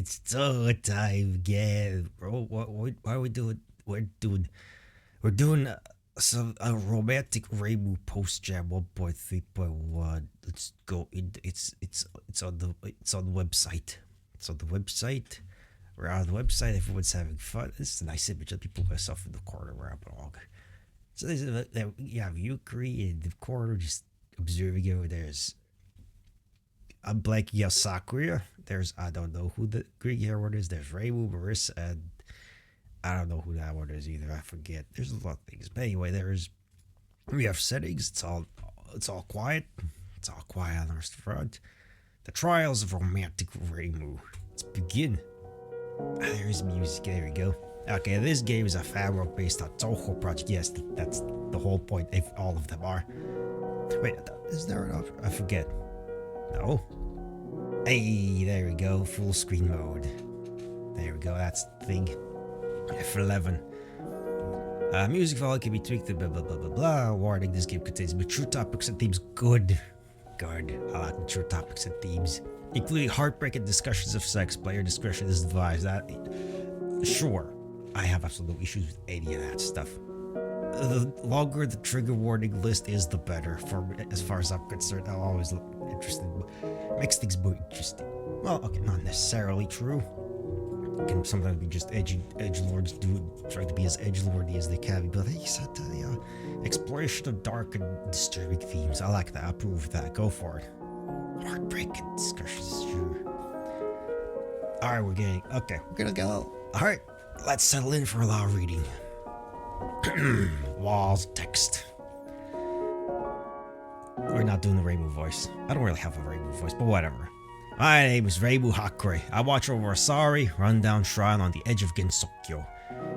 It's so time again, bro. What are we doing? We're doing a romantic Reimu post jam 1.3.1. Let's go. It's on the website. It's on the website. We're on the website. Everyone's having fun. This is a nice image of people myself in the corner where I'm along. So you have Yukari in the corner just observing over there's I'm blanking out Sakura. There's I don't know who the Greek hair one is. There's Reimu, Marissa, and I don't know who that one is either. I forget. There's a lot of things. But anyway, we have settings. It's all quiet. It's all quiet on the front. The trials of romantic Reimu. Let's begin. There's music. There we go. Okay, this game is a fan world based on Touhou project. Yes, that's the whole point. If all of them are. Wait, is there an option? I forget. No. Hey, there we go. Full screen mode. There we go. That's the thing. F11. Music volume can be tweaked. Blah blah blah blah blah. Warning: this game contains mature topics and themes. Good. Good. I like mature topics and themes, including heartbreaking discussions of sex. Player discretion is advised. That sure. I have absolute issues with any of that stuff. The longer the trigger warning list is, the better. As far as I'm concerned, I'm always interested. Makes things more interesting. Well, okay, not necessarily true. It can sometimes be just edgelords trying to be as edgelordy as they can be. But he said the exploration of dark and disturbing themes. I like that. I approve of that. Go for it. Heartbreaking discussions, sure. All right, we're gonna go. All right. Let's settle in for a lot of reading. Walls, text. We're not doing the Reimu voice. I don't really have a Reimu voice, but whatever. My name is Reimu Hakure. I watch over a sorry, rundown shrine on the edge of Gensokyo.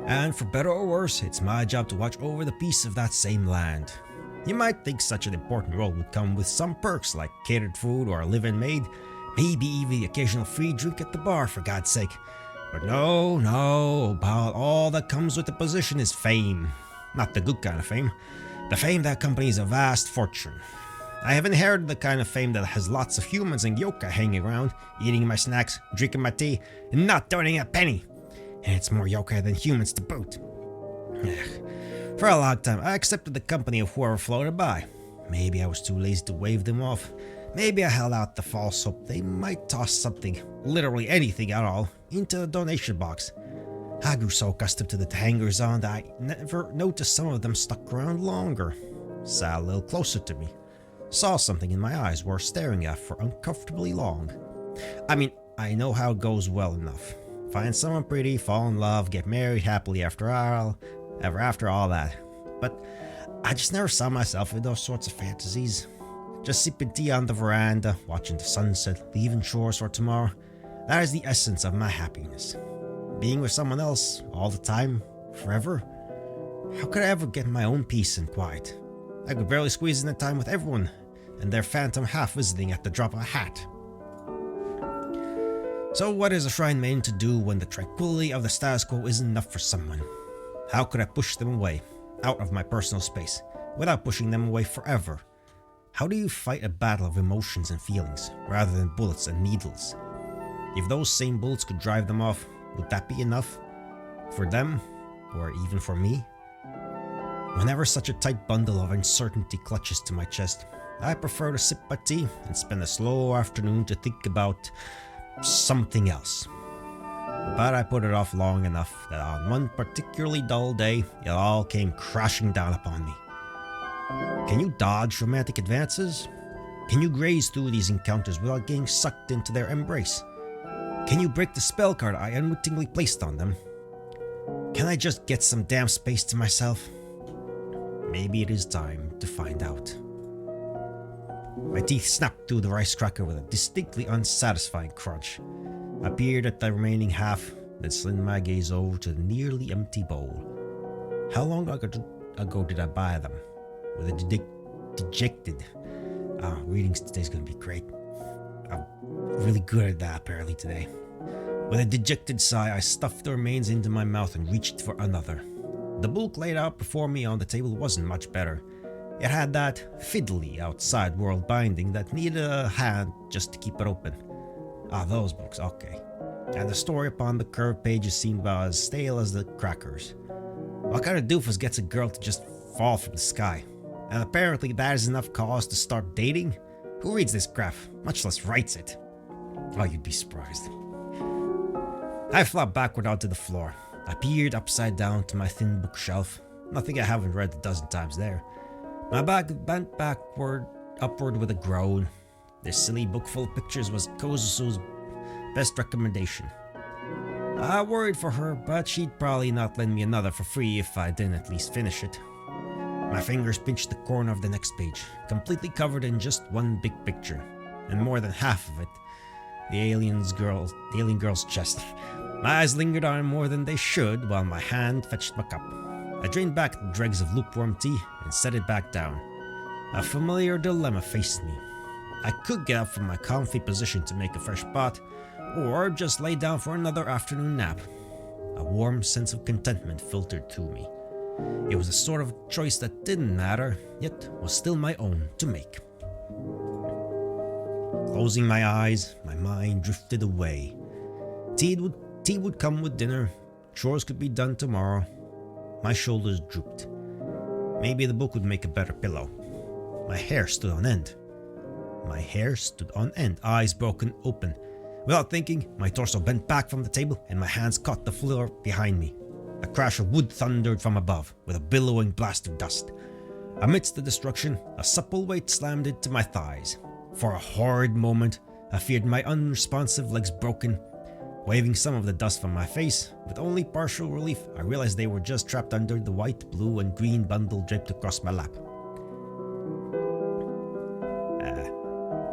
And for better or worse, it's my job to watch over the peace of that same land. You might think such an important role would come with some perks like catered food or a live-in maid, maybe even the occasional free drink at the bar, for God's sake. But no, about all that comes with the position is fame. Not the good kind of fame. The fame that accompanies a vast fortune. I have inherited the kind of fame that has lots of humans and yokai hanging around, eating my snacks, drinking my tea, and not donating a penny. And it's more yokai than humans to boot. For a long time, I accepted the company of whoever floated by. Maybe I was too lazy to wave them off. Maybe I held out the false hope they might toss something, literally anything at all, into the donation box. I grew so accustomed to the hangers-on that I never noticed some of them stuck around longer. Sat a little closer to me. Saw something in my eyes worth staring at for uncomfortably long. I mean, I know how it goes well enough. Find someone pretty, fall in love, get married happily after all that. But I just never saw myself in those sorts of fantasies. Just sipping tea on the veranda, watching the sunset, leaving chores for tomorrow. That is the essence of my happiness. Being with someone else, all the time, forever. How could I ever get my own peace and quiet? I could barely squeeze in the time with everyone, and their phantom half visiting at the drop of a hat. So what is a shrine maiden to do when the tranquility of the status quo isn't enough for someone? How could I push them away, out of my personal space, without pushing them away forever? How do you fight a battle of emotions and feelings, rather than bullets and needles? If those same bullets could drive them off, would that be enough? For them? Or even for me? Whenever such a tight bundle of uncertainty clutches to my chest, I prefer to sip my tea and spend a slow afternoon to think about something else. But I put it off long enough that on one particularly dull day, it all came crashing down upon me. Can you dodge romantic advances? Can you graze through these encounters without getting sucked into their embrace? Can you break the spell card I unwittingly placed on them? Can I just get some damn space to myself? Maybe it is time to find out. My teeth snapped through the rice cracker with a distinctly unsatisfying crunch. I peered at the remaining half, then slid my gaze over to the nearly empty bowl. How long ago did I buy them? With a dejected... readings today's gonna be great. I'm really good at that apparently today. With a dejected sigh, I stuffed the remains into my mouth and reached for another. The book laid out before me on the table wasn't much better. It had that fiddly outside world binding that needed a hand just to keep it open. Ah, those books, okay. and the story upon the curved pages seemed about as stale as the crackers. What kind of doofus gets a girl to just fall from the sky? And apparently that is enough cause to start dating? Who reads this crap, much less writes it? Oh, you'd be surprised. I flopped backward onto the floor. I peered upside down to my thin bookshelf. Nothing I haven't read a dozen times there. My back bent upward with a groan. This silly book full of pictures was Kozusu's best recommendation. I worried for her, but she'd probably not lend me another for free if I didn't at least finish it. My fingers pinched the corner of the next page, completely covered in just one big picture, and more than half of it, the alien girl's chest. My eyes lingered on it more than they should while my hand fetched my cup. I drained back the dregs of lukewarm tea and set it back down. A familiar dilemma faced me. I could get up from my comfy position to make a fresh pot, or just lay down for another afternoon nap. A warm sense of contentment filtered through me. It was a sort of choice that didn't matter, yet was still my own to make. Closing my eyes, my mind drifted away. Tea would come with dinner. Chores could be done tomorrow. My shoulders drooped. Maybe the book would make a better pillow. My hair stood on end. Eyes broken open. Without thinking, my torso bent back from the table and my hands caught the floor behind me. A crash of wood thundered from above, with a billowing blast of dust. Amidst the destruction, a supple weight slammed into my thighs. For a horrid moment, I feared my unresponsive legs broken. Waving some of the dust from my face, with only partial relief, I realized they were just trapped under the white, blue, and green bundle draped across my lap.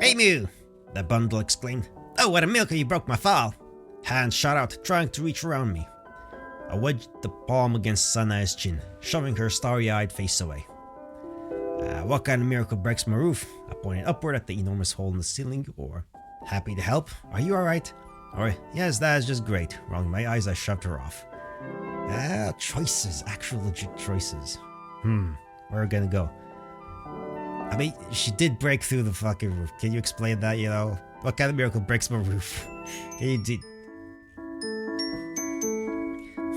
Reimu! The bundle exclaimed. Oh, what a milker, you broke my fall! Hands shot out, trying to reach around me. I wedged the palm against Sanae's chin, shoving her starry-eyed face away. What kind of miracle breaks my roof? I pointed upward at the enormous hole in the ceiling, or, happy to help, are you alright? Or, yes, that is just great. Rolling my eyes, I shoved her off. Choices, actual legit choices. Where are we gonna go? I mean, she did break through the fucking roof. Can you explain that, you know? What kind of miracle breaks my roof?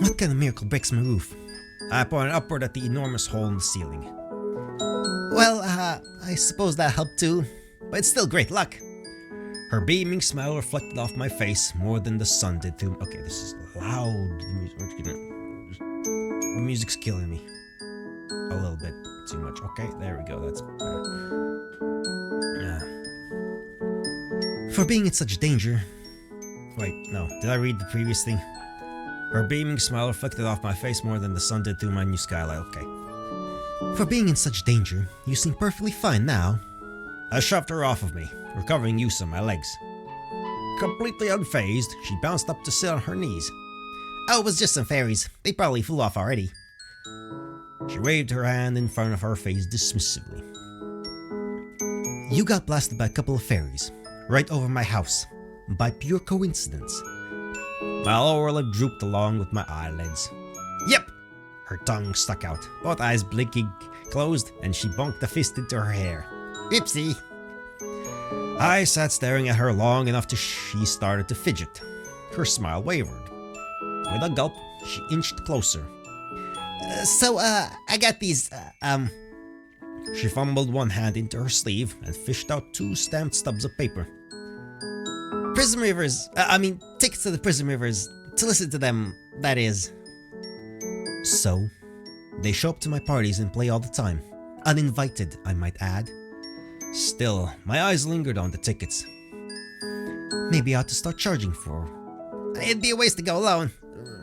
What kind of miracle breaks my roof? I pointed upward at the enormous hole in the ceiling. Well, I suppose that helped too, but it's still great luck. Her beaming smile reflected off my face more than the sun did through. Okay, this is loud. The music's killing me. A little bit too much. Okay, there we go. That's better. For being in such danger. Wait, no. Did I read the previous thing? Her beaming smile reflected off my face more than the sun did through my new skylight. Okay. For being in such danger, you seem perfectly fine now. I shoved her off of me, recovering use of my legs. Completely unfazed, she bounced up to sit on her knees. Oh, it was just some fairies. They probably flew off already. She waved her hand in front of her face dismissively. You got blasted by a couple of fairies, right over my house, by pure coincidence. My lower lip drooped along with my eyelids. Yep! Her tongue stuck out, both eyes blinking closed, and she bonked a fist into her hair. Oopsie! I sat staring at her long enough till she started to fidget. Her smile wavered. With a gulp, she inched closer. I got these, She fumbled one hand into her sleeve and fished out 2 stamped stubs of paper. Prism Rivers, tickets to the Prism Rivers, to listen to them, that is. So, they show up to my parties and play all the time. Uninvited, I might add. Still, my eyes lingered on the tickets. Maybe I ought to start charging for. It'd be a waste to go alone.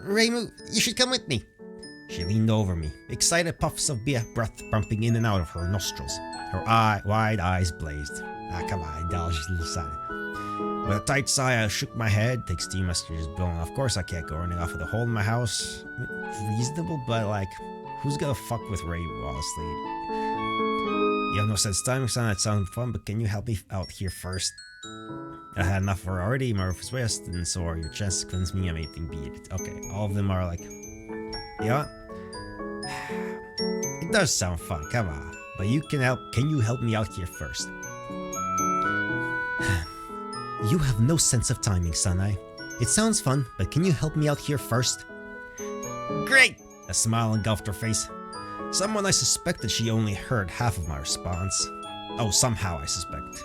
Reimu, you should come with me. She leaned over me, excited puffs of breath pumping in and out of her nostrils. Her wide eyes blazed. Come on, indulge a little side. With a tight sigh, I shook my head. Takes 2 messages blown. Of course, I can't go running off with a hole in my house. Reasonable, but like, who's gonna fuck with Reimu while asleep? You have no sense of timing, son. That sounds fun, but can you help me out here first? I had enough of her already. My roof is west, and so are your chances to convince me of anything be it. Okay, all of them are like, yeah. It does sound fun, come on. But can you help me out here first? You have no sense of timing, Sanae. It sounds fun, but can you help me out here first? Great! A smile engulfed her face. Someone I suspected she only heard half of my response. Oh, somehow I suspect.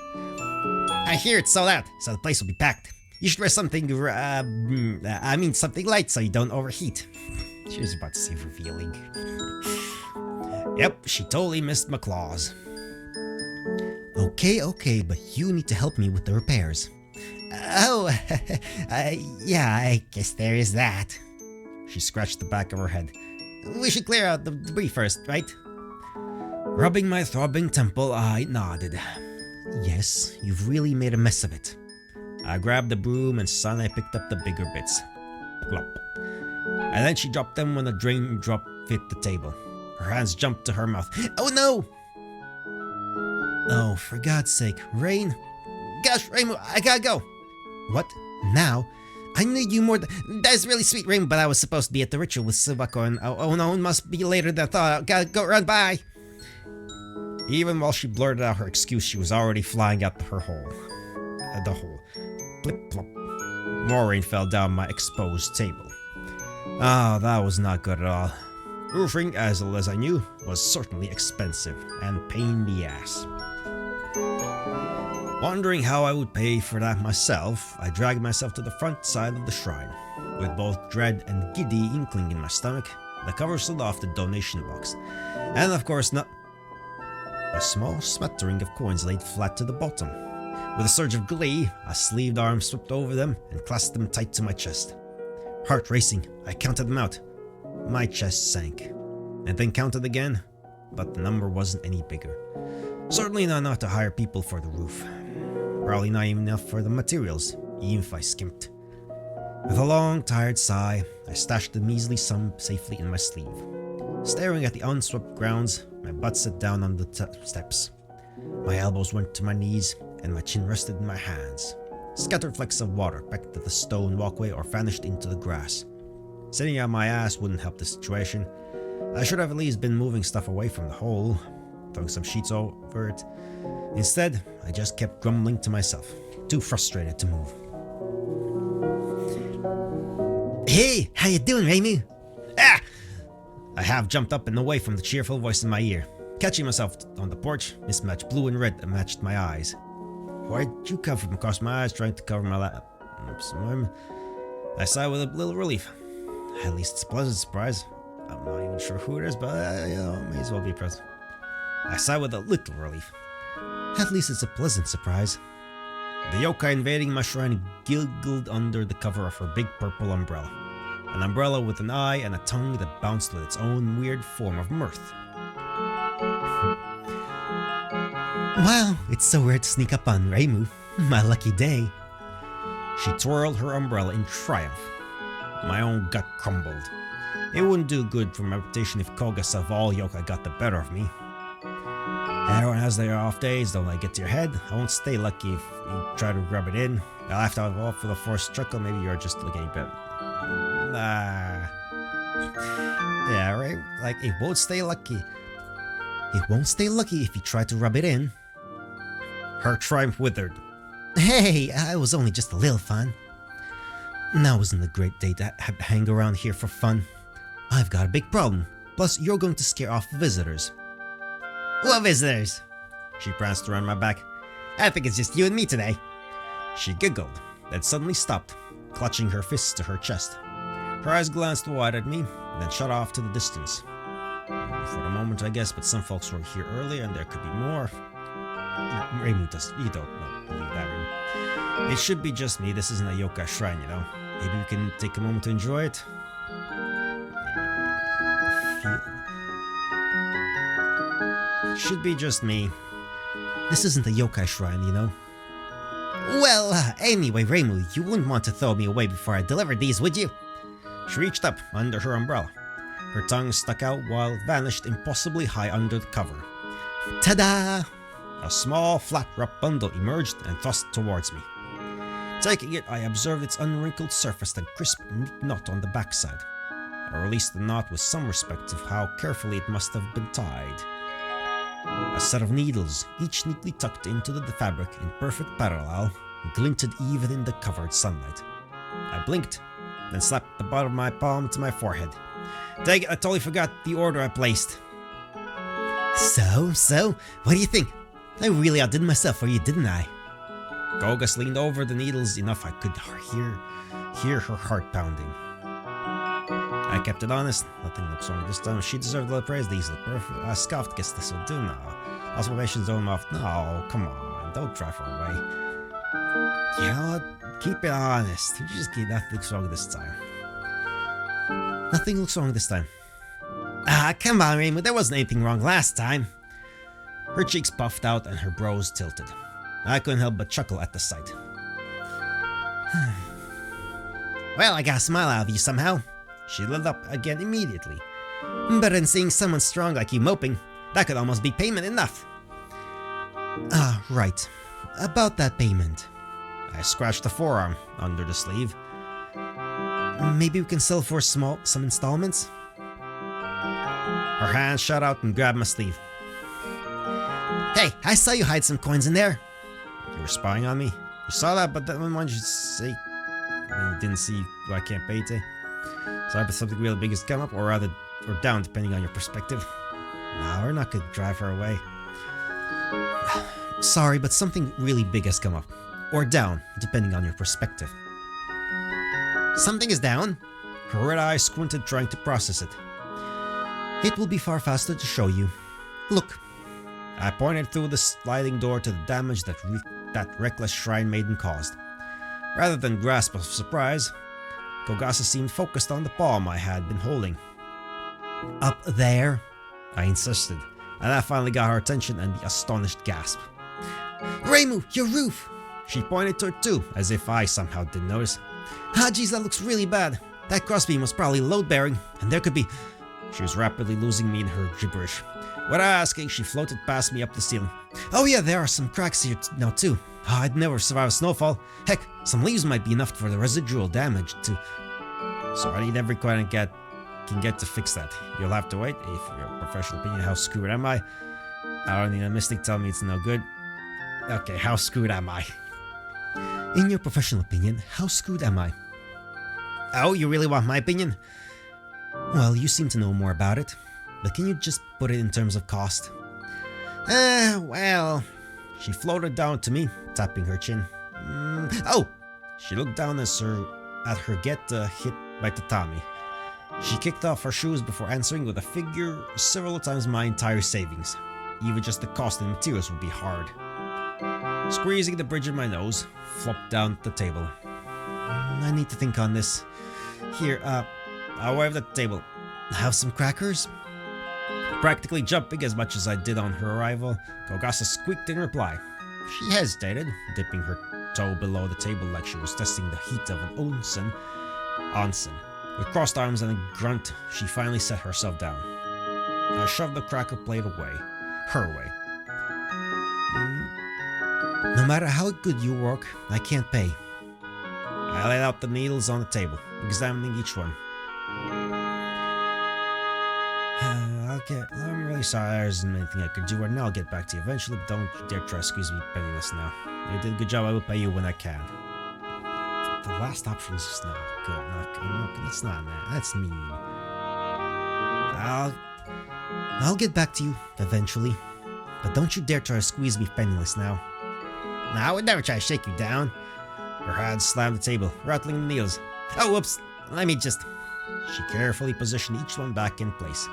I hear it's sold out, so the place will be packed. You should wear something, something light so you don't overheat. She was about to say revealing. Yep, she totally missed my claws. Okay, but you need to help me with the repairs. Oh, yeah, I guess there is that. She scratched the back of her head. We should clear out the debris first, right? Rubbing my throbbing temple, I nodded. Yes, you've really made a mess of it. I grabbed the broom and suddenly picked up the bigger bits. Plop. And then she dropped them when a drain drop hit the table. Her hands jumped to her mouth. Oh no! Oh, for God's sake, Rain. Gosh, Reimu, I gotta go. What? Now? I need you more That's really sweet, Reimu, but I was supposed to be at the ritual with Subako and oh no, it must be later than I thought. I gotta go run by. Even while she blurted out her excuse, she was already flying out her hole. The hole. Blip plop. More rain fell down my exposed table. Ah, that was not good at all. Roofing, as well as I knew, was certainly expensive and pain in the ass. Wondering how I would pay for that myself, I dragged myself to the front side of the shrine. With both dread and giddy inkling in my stomach, the cover slid off the donation box. And of course not... A small smattering of coins laid flat to the bottom. With a surge of glee, a sleeved arm swept over them and clasped them tight to my chest. Heart racing, I counted them out. My chest sank. And then counted again, but the number wasn't any bigger. Certainly not enough to hire people for the roof. Probably not even enough for the materials, even if I skimped. With a long, tired sigh, I stashed the measly sum safely in my sleeve. Staring at the unswept grounds, my butt sat down on the steps. My elbows went to my knees, and my chin rested in my hands. Scattered flecks of water pecked at the stone walkway or vanished into the grass. Sitting on my ass wouldn't help the situation. I should have at least been moving stuff away from the hole, throwing some sheets over it. Instead, I just kept grumbling to myself, too frustrated to move. Hey, how you doing, Reimu? Ah! I half jumped up and away from the cheerful voice in my ear. Catching myself on the porch, mismatched blue and red that matched my eyes. Where'd you come from across my eyes trying to cover my lap? I sighed with a little relief. At least it's a pleasant surprise. I'm not even sure who it is, but may as well be present. I sighed with a little relief. At least it's a pleasant surprise. The yokai invading my shrine giggled under the cover of her big purple umbrella. An umbrella with an eye and a tongue that bounced with its own weird form of mirth. Wow, it's so weird to sneak up on Reimu. My lucky day. She twirled her umbrella in triumph. My own gut crumbled. It wouldn't do good for my reputation if Koga's of all yokai got the better of me. Everyone has their off days, don't let it get to your head. I won't stay lucky if you try to rub it in. I'll have to have off for the first trickle, maybe you're just looking a bit... Yeah, right? Like, it won't stay lucky. It won't stay lucky if you try to rub it in. Her triumph withered. Hey, I was only just a little fun. Now isn't a great day to hang around here for fun. I've got a big problem. Plus, you're going to scare off visitors. What visitors? She pranced around my back. I think it's just you and me today. She giggled, then suddenly stopped, clutching her fists to her chest. Her eyes glanced wide at me, then shot off to the distance. For the moment, I guess, but some folks were here earlier and there could be more. Reimu you don't believe that, Reimu. It should be just me. This isn't a yokai shrine, you know. Maybe we can take a moment to enjoy it. It should be just me. This isn't a yokai shrine, you know. Well, anyway, Reimu, you wouldn't want to throw me away before I delivered these, would you? She reached up under her umbrella. Her tongue stuck out while it vanished impossibly high under the cover. Ta-da! A small, flat-wrapped bundle emerged and thrust towards me. Taking it, I observed its unwrinkled surface and crisp knot on the backside. I released the knot with some respect of how carefully it must have been tied. A set of needles, each neatly tucked into the fabric in perfect parallel, glinted even in the covered sunlight. I blinked, then slapped the bottom of my palm to my forehead. Dang it, I totally forgot the order I placed. So, what do you think? I really outdid myself for you, didn't I? Gogas leaned over the needles enough I could hear her heart pounding. I kept it honest. Nothing looks wrong this time. She deserved a little praise. These look perfect. I scoffed. Guess this will do now. Observations don't off. No, come on. Don't drive her away. You know what? Keep it honest. You just keep nothing looks wrong this time. Nothing looks wrong this time. Ah, come on, Reimu. There wasn't anything wrong last time. Her cheeks puffed out and her brows tilted. I couldn't help but chuckle at the sight. Well, I got a smile out of you somehow. She lit up again immediately. Better than seeing someone strong like you moping. That could almost be payment enough. Ah, right. About that payment. I scratched the forearm under the sleeve. Maybe we can sell for some installments? Her hand shot out and grabbed my sleeve. Hey, I saw you hide some coins in there. You were spying on me? You saw that, but then why did you say... I mean, you didn't see who I can't pay to? Sorry, but something really big has come up, or down, depending on your perspective. No, we're not gonna drive her away. Sorry, but something really big has come up. Or down, depending on your perspective. Something is down? Her red eyes squinted, trying to process it. It will be far faster to show you. Look. I pointed through the sliding door to the damage that reckless shrine maiden caused. Rather than grasp of surprise, Kogasa seemed focused on the palm I had been holding. Up there? I insisted, and I finally got her attention and the astonished gasp. Reimu, your roof! She pointed to it too, as if I somehow didn't notice. Ah, geez, that looks really bad. That crossbeam was probably load-bearing, and there could be... She was rapidly losing me in her gibberish. Without asking, she floated past me up the ceiling. Oh yeah, there are some cracks here now too. Oh, I'd never survive a snowfall. Heck, some leaves might be enough for the residual damage to... So I need every coin I can get to fix that. You'll have to wait. If your professional opinion, how screwed am I? I don't need a mystic telling me it's no good. Okay, how screwed am I? In your professional opinion, how screwed am I? Oh, you really want my opinion? Well, you seem to know more about it. But can you just put it in terms of cost? Well... She floated down to me, tapping her chin. Oh! She looked down at her get hit by tatami. She kicked off her shoes before answering with a figure several times my entire savings. Even just the cost and materials would be hard. Squeezing the bridge of my nose, flopped down the table. I need to think on this. Here, I waved at the table. Have some crackers? Practically jumping as much as I did on her arrival, Kogasa squeaked in reply. She hesitated, dipping her toe below the table like she was testing the heat of an onsen. With crossed arms and a grunt, she finally set herself down. I shoved the cracker plate away. Her way. No matter how good you work, I can't pay. I laid out the needles on the table, examining each one. I'm really sorry there isn't anything I could do right now. I'll get back to you eventually, but don't dare try to squeeze me penniless now. You did a good job, I will pay you when I can. The last option is just not good. That's not that. That's mean. I'll get back to you eventually, but don't you dare try to squeeze me penniless now. No, I would never try to shake you down. Her hands slammed the table, rattling the needles. Oh, whoops. Let me just... She carefully positioned each one back in place.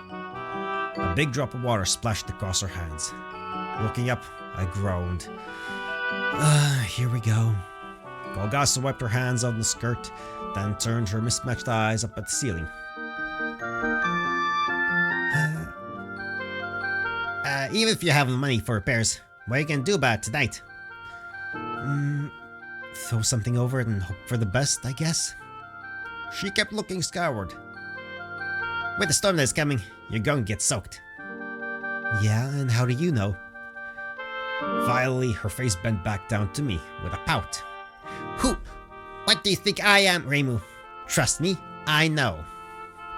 A big drop of water splashed across her hands. Looking up, I groaned. Here we go. Kogasa wiped her hands on the skirt, then turned her mismatched eyes up at the ceiling. Even if you have the money for repairs, what are you gonna do about it tonight? Throw something over it and hope for the best, I guess. She kept looking skyward. With the storm that's coming, you're going to get soaked. Yeah, and how do you know? Finally, her face bent back down to me with a pout. Who? What do you think I am, Reimu? Trust me, I know.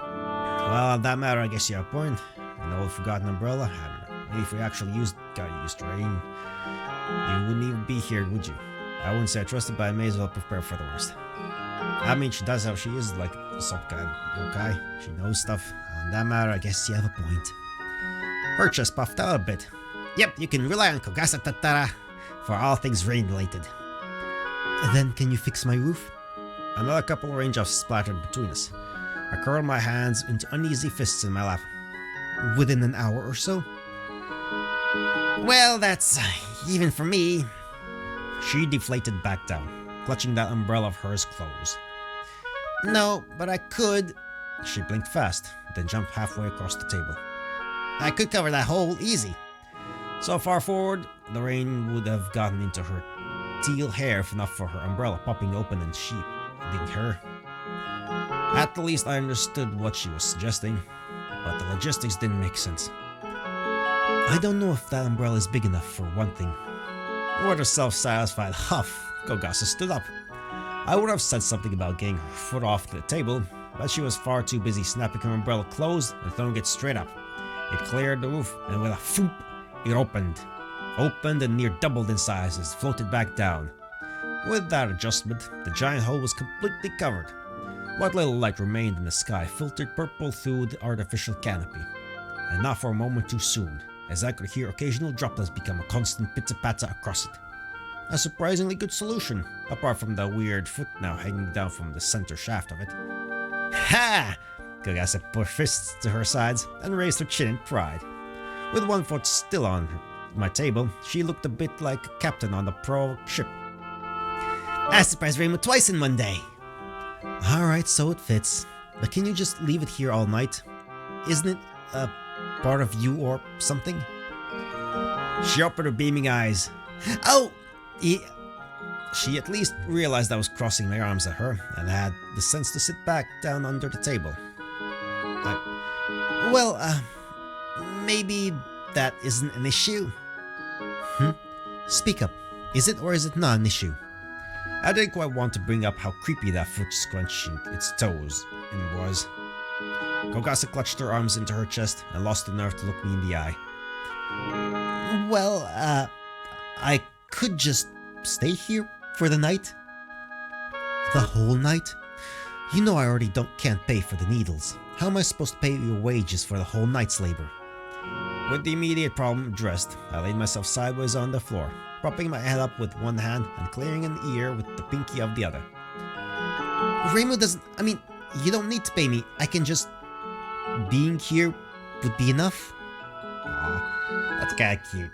Well, on that matter, I guess you have a point. An old forgotten umbrella? I don't know. Maybe if we actually got used to rain, you wouldn't even be here, would you? I wouldn't say I trusted, but I may as well prepare for the worst. I mean, she does how she is, like, some kind of guy. She knows stuff. On that matter, I guess you have a point. Her chest puffed out a bit. Yep, you can rely on Kogasa Tatara for all things rain-related. Then can you fix my roof? Another couple of raindrops splattered between us. I curled my hands into uneasy fists in my lap. Within an hour or so? Well, that's even for me. She deflated back down, clutching that umbrella of hers close. No, but I could. She blinked fast, then jumped halfway across the table. I could cover that hole easy. So far forward, the rain would have gotten into her teal hair if enough for her umbrella popping open and shielding her. At the least, I understood what she was suggesting, but the logistics didn't make sense. I don't know if that umbrella is big enough for one thing. With a self-satisfied huff, Kogasa stood up. I would have said something about getting her foot off the table, but she was far too busy snapping her umbrella closed and throwing it straight up. It cleared the roof, and with a foop, it opened. Opened and near doubled in size as it floated back down. With that adjustment, the giant hole was completely covered. What little light remained in the sky filtered purple through the artificial canopy. And not for a moment too soon, as I could hear occasional droplets become a constant pitter-patter across it. A surprisingly good solution, apart from the weird foot now hanging down from the center shaft of it. Ha! Kogasa put fists to her sides and raised her chin in pride. With one foot still on my table, she looked a bit like a captain on a pro ship. I surprised Reimu twice in one day. Alright, so it fits. But can you just leave it here all night? Isn't it a part of you or something? She opened her beaming eyes. Oh! She at least realized I was crossing my arms at her and had the sense to sit back down under the table. Maybe that isn't an issue. Speak up. Is it or is it not an issue? I didn't quite want to bring up how creepy that foot scrunching its toes was. Kogasa clutched her arms into her chest and lost the nerve to look me in the eye. I could just stay here for the night? The whole night? You know I already can't pay for the needles. How am I supposed to pay your wages for the whole night's labor? With the immediate problem addressed, I laid myself sideways on the floor, propping my head up with one hand and clearing an ear with the pinky of the other. Reimu doesn't... you don't need to pay me. I can just... Being here would be enough? Aw, that's kinda cute.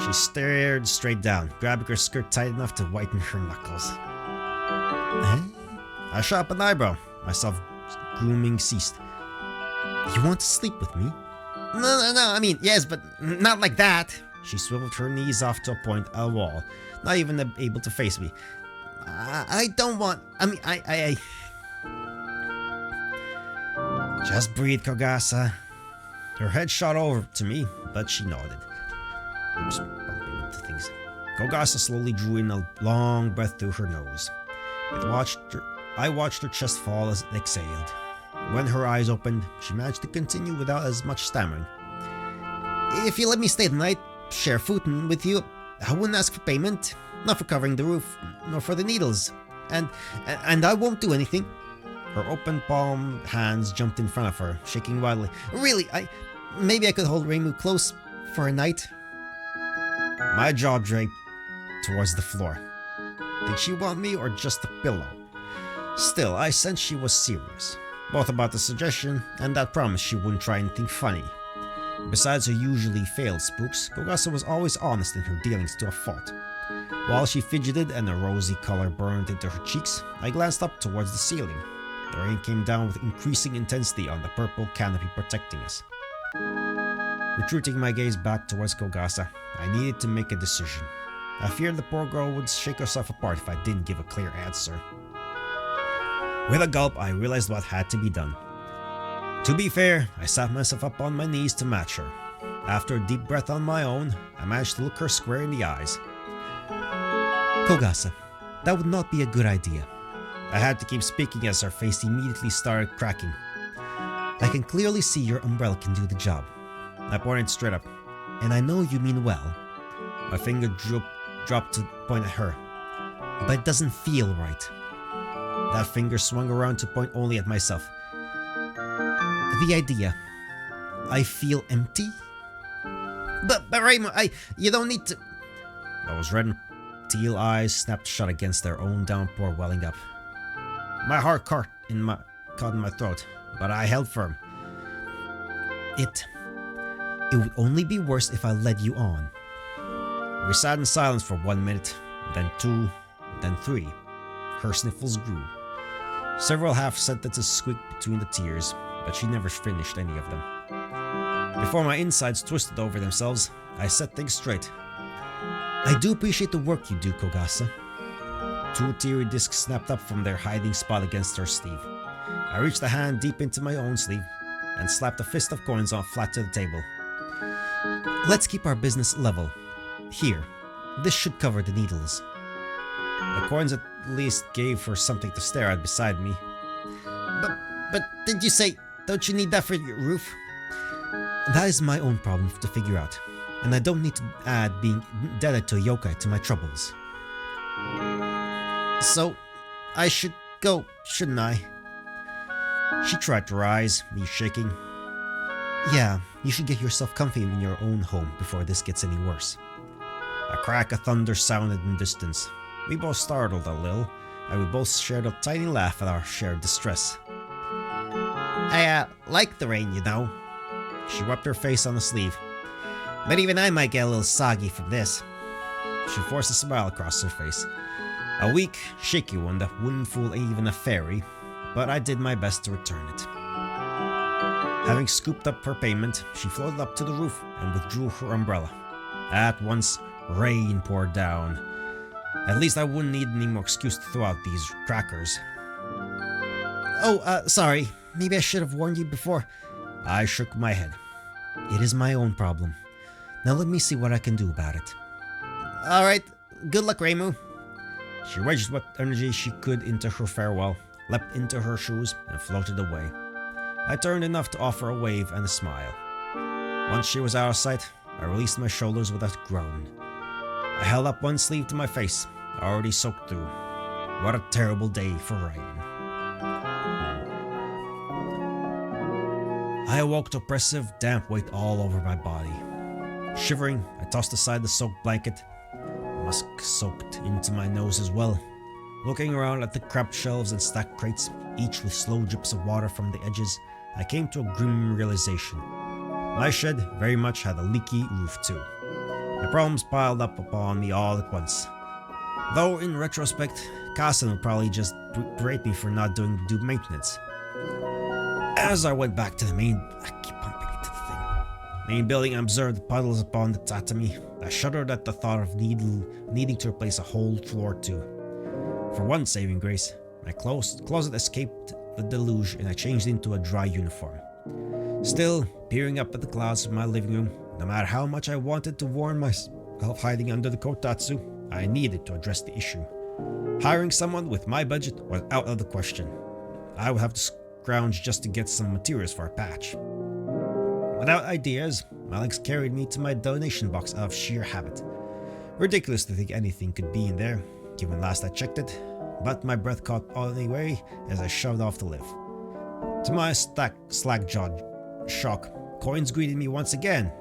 She stared straight down, grabbing her skirt tight enough to whiten her knuckles. I shot up an eyebrow. My self-grooming ceased. You want to sleep with me? No, yes, but not like that. She swiveled her knees off to a point at a wall, not even able to face me. I don't want... Just breathe, Kogasa. Her head shot over to me, but she nodded. Oops, bumping into things. Kogasa slowly drew in a long breath through her nose. I watched her chest fall as it exhaled. When her eyes opened, she managed to continue without as much stammering. If you let me stay the night, share food with you, I wouldn't ask for payment. Not for covering the roof, nor for the needles. And I won't do anything. Her open palm hands jumped in front of her, shaking wildly. Really, maybe I could hold Reimu close for a night. My jaw draped towards the floor. Did she want me or just a pillow? Still, I sensed she was serious, both about the suggestion and that promise she wouldn't try anything funny. Besides her usually failed spooks, Kogasa was always honest in her dealings to a fault. While she fidgeted and a rosy color burned into her cheeks, I glanced up towards the ceiling. The rain came down with increasing intensity on the purple canopy protecting us. Retreating my gaze back towards Kogasa, I needed to make a decision. I feared the poor girl would shake herself apart if I didn't give a clear answer. With a gulp, I realized what had to be done. To be fair, I sat myself up on my knees to match her. After a deep breath on my own, I managed to look her square in the eyes. Kogasa, that would not be a good idea. I had to keep speaking as her face immediately started cracking. I can clearly see your umbrella can do the job. I pointed straight up. And I know you mean well. My finger dropped to point at her. But it doesn't feel right. That finger swung around to point only at myself. The idea. I feel empty? But Reimu, you don't need to... Those red and teal eyes snapped shut against their own downpour welling up. My heart caught in my throat, but I held firm. It would only be worse if I led you on. We sat in silence for 1 minute, then 2, then 3. Her sniffles grew. Several half sentences squeaked between the tears, but she never finished any of them. Before my insides twisted over themselves, I set things straight. I do appreciate the work you do, Kogasa. 2 teary discs snapped up from their hiding spot against her sleeve. I reached a hand deep into my own sleeve and slapped a fist of coins on flat to the table. Let's keep our business level. Here, this should cover the needles. The coins at least gave her something to stare at beside me. But did you say, don't you need that for your roof? That is my own problem to figure out, and I don't need to add being indebted to a yokai to my troubles. So, I should go, shouldn't I? She tried to rise, me shaking. Yeah, you should get yourself comfy in your own home before this gets any worse. A crack of thunder sounded in the distance. We both startled a little, and we both shared a tiny laugh at our shared distress. I like the rain, you know. She wiped her face on the sleeve. But even I might get a little soggy from this. She forced a smile across her face. A weak, shaky one that wouldn't fool even a fairy, but I did my best to return it. Having scooped up her payment, she floated up to the roof and withdrew her umbrella. At once, rain poured down. At least I wouldn't need any more excuse to throw out these crackers. Oh, sorry. Maybe I should have warned you before. I shook my head. It is my own problem. Now let me see what I can do about it. Alright, good luck, Reimu. She wedged what energy she could into her farewell, leapt into her shoes, and floated away. I turned enough to offer a wave and a smile. Once she was out of sight, I released my shoulders with a groan. I held up one sleeve to my face, already soaked through. What a terrible day for rain. I awoke to oppressive, damp weight all over my body. Shivering, I tossed aside the soaked blanket. Musk soaked into my nose as well. Looking around at the cramped shelves and stacked crates, each with slow drips of water from the edges, I came to a grim realization. My shed very much had a leaky roof too. My problems piled up upon me all at once. Though in retrospect, Kassen would probably just berate me for not doing due maintenance. As I went back to the main building and observed the puddles upon the tatami, I shuddered at the thought of needing to replace a whole floor too. For one saving grace, my closet escaped the deluge and I changed into a dry uniform. Still, peering up at the clouds of my living room, no matter how much I wanted to warn myself hiding under the kotatsu, I needed to address the issue. Hiring someone with my budget was out of the question. I would have to scrounge just to get some materials for a patch. Without ideas, my legs carried me to my donation box out of sheer habit. Ridiculous to think anything could be in there, given last I checked it, but my breath caught anyway as I shoved off the lift. To my slack-jawed shock, coins greeted me once again.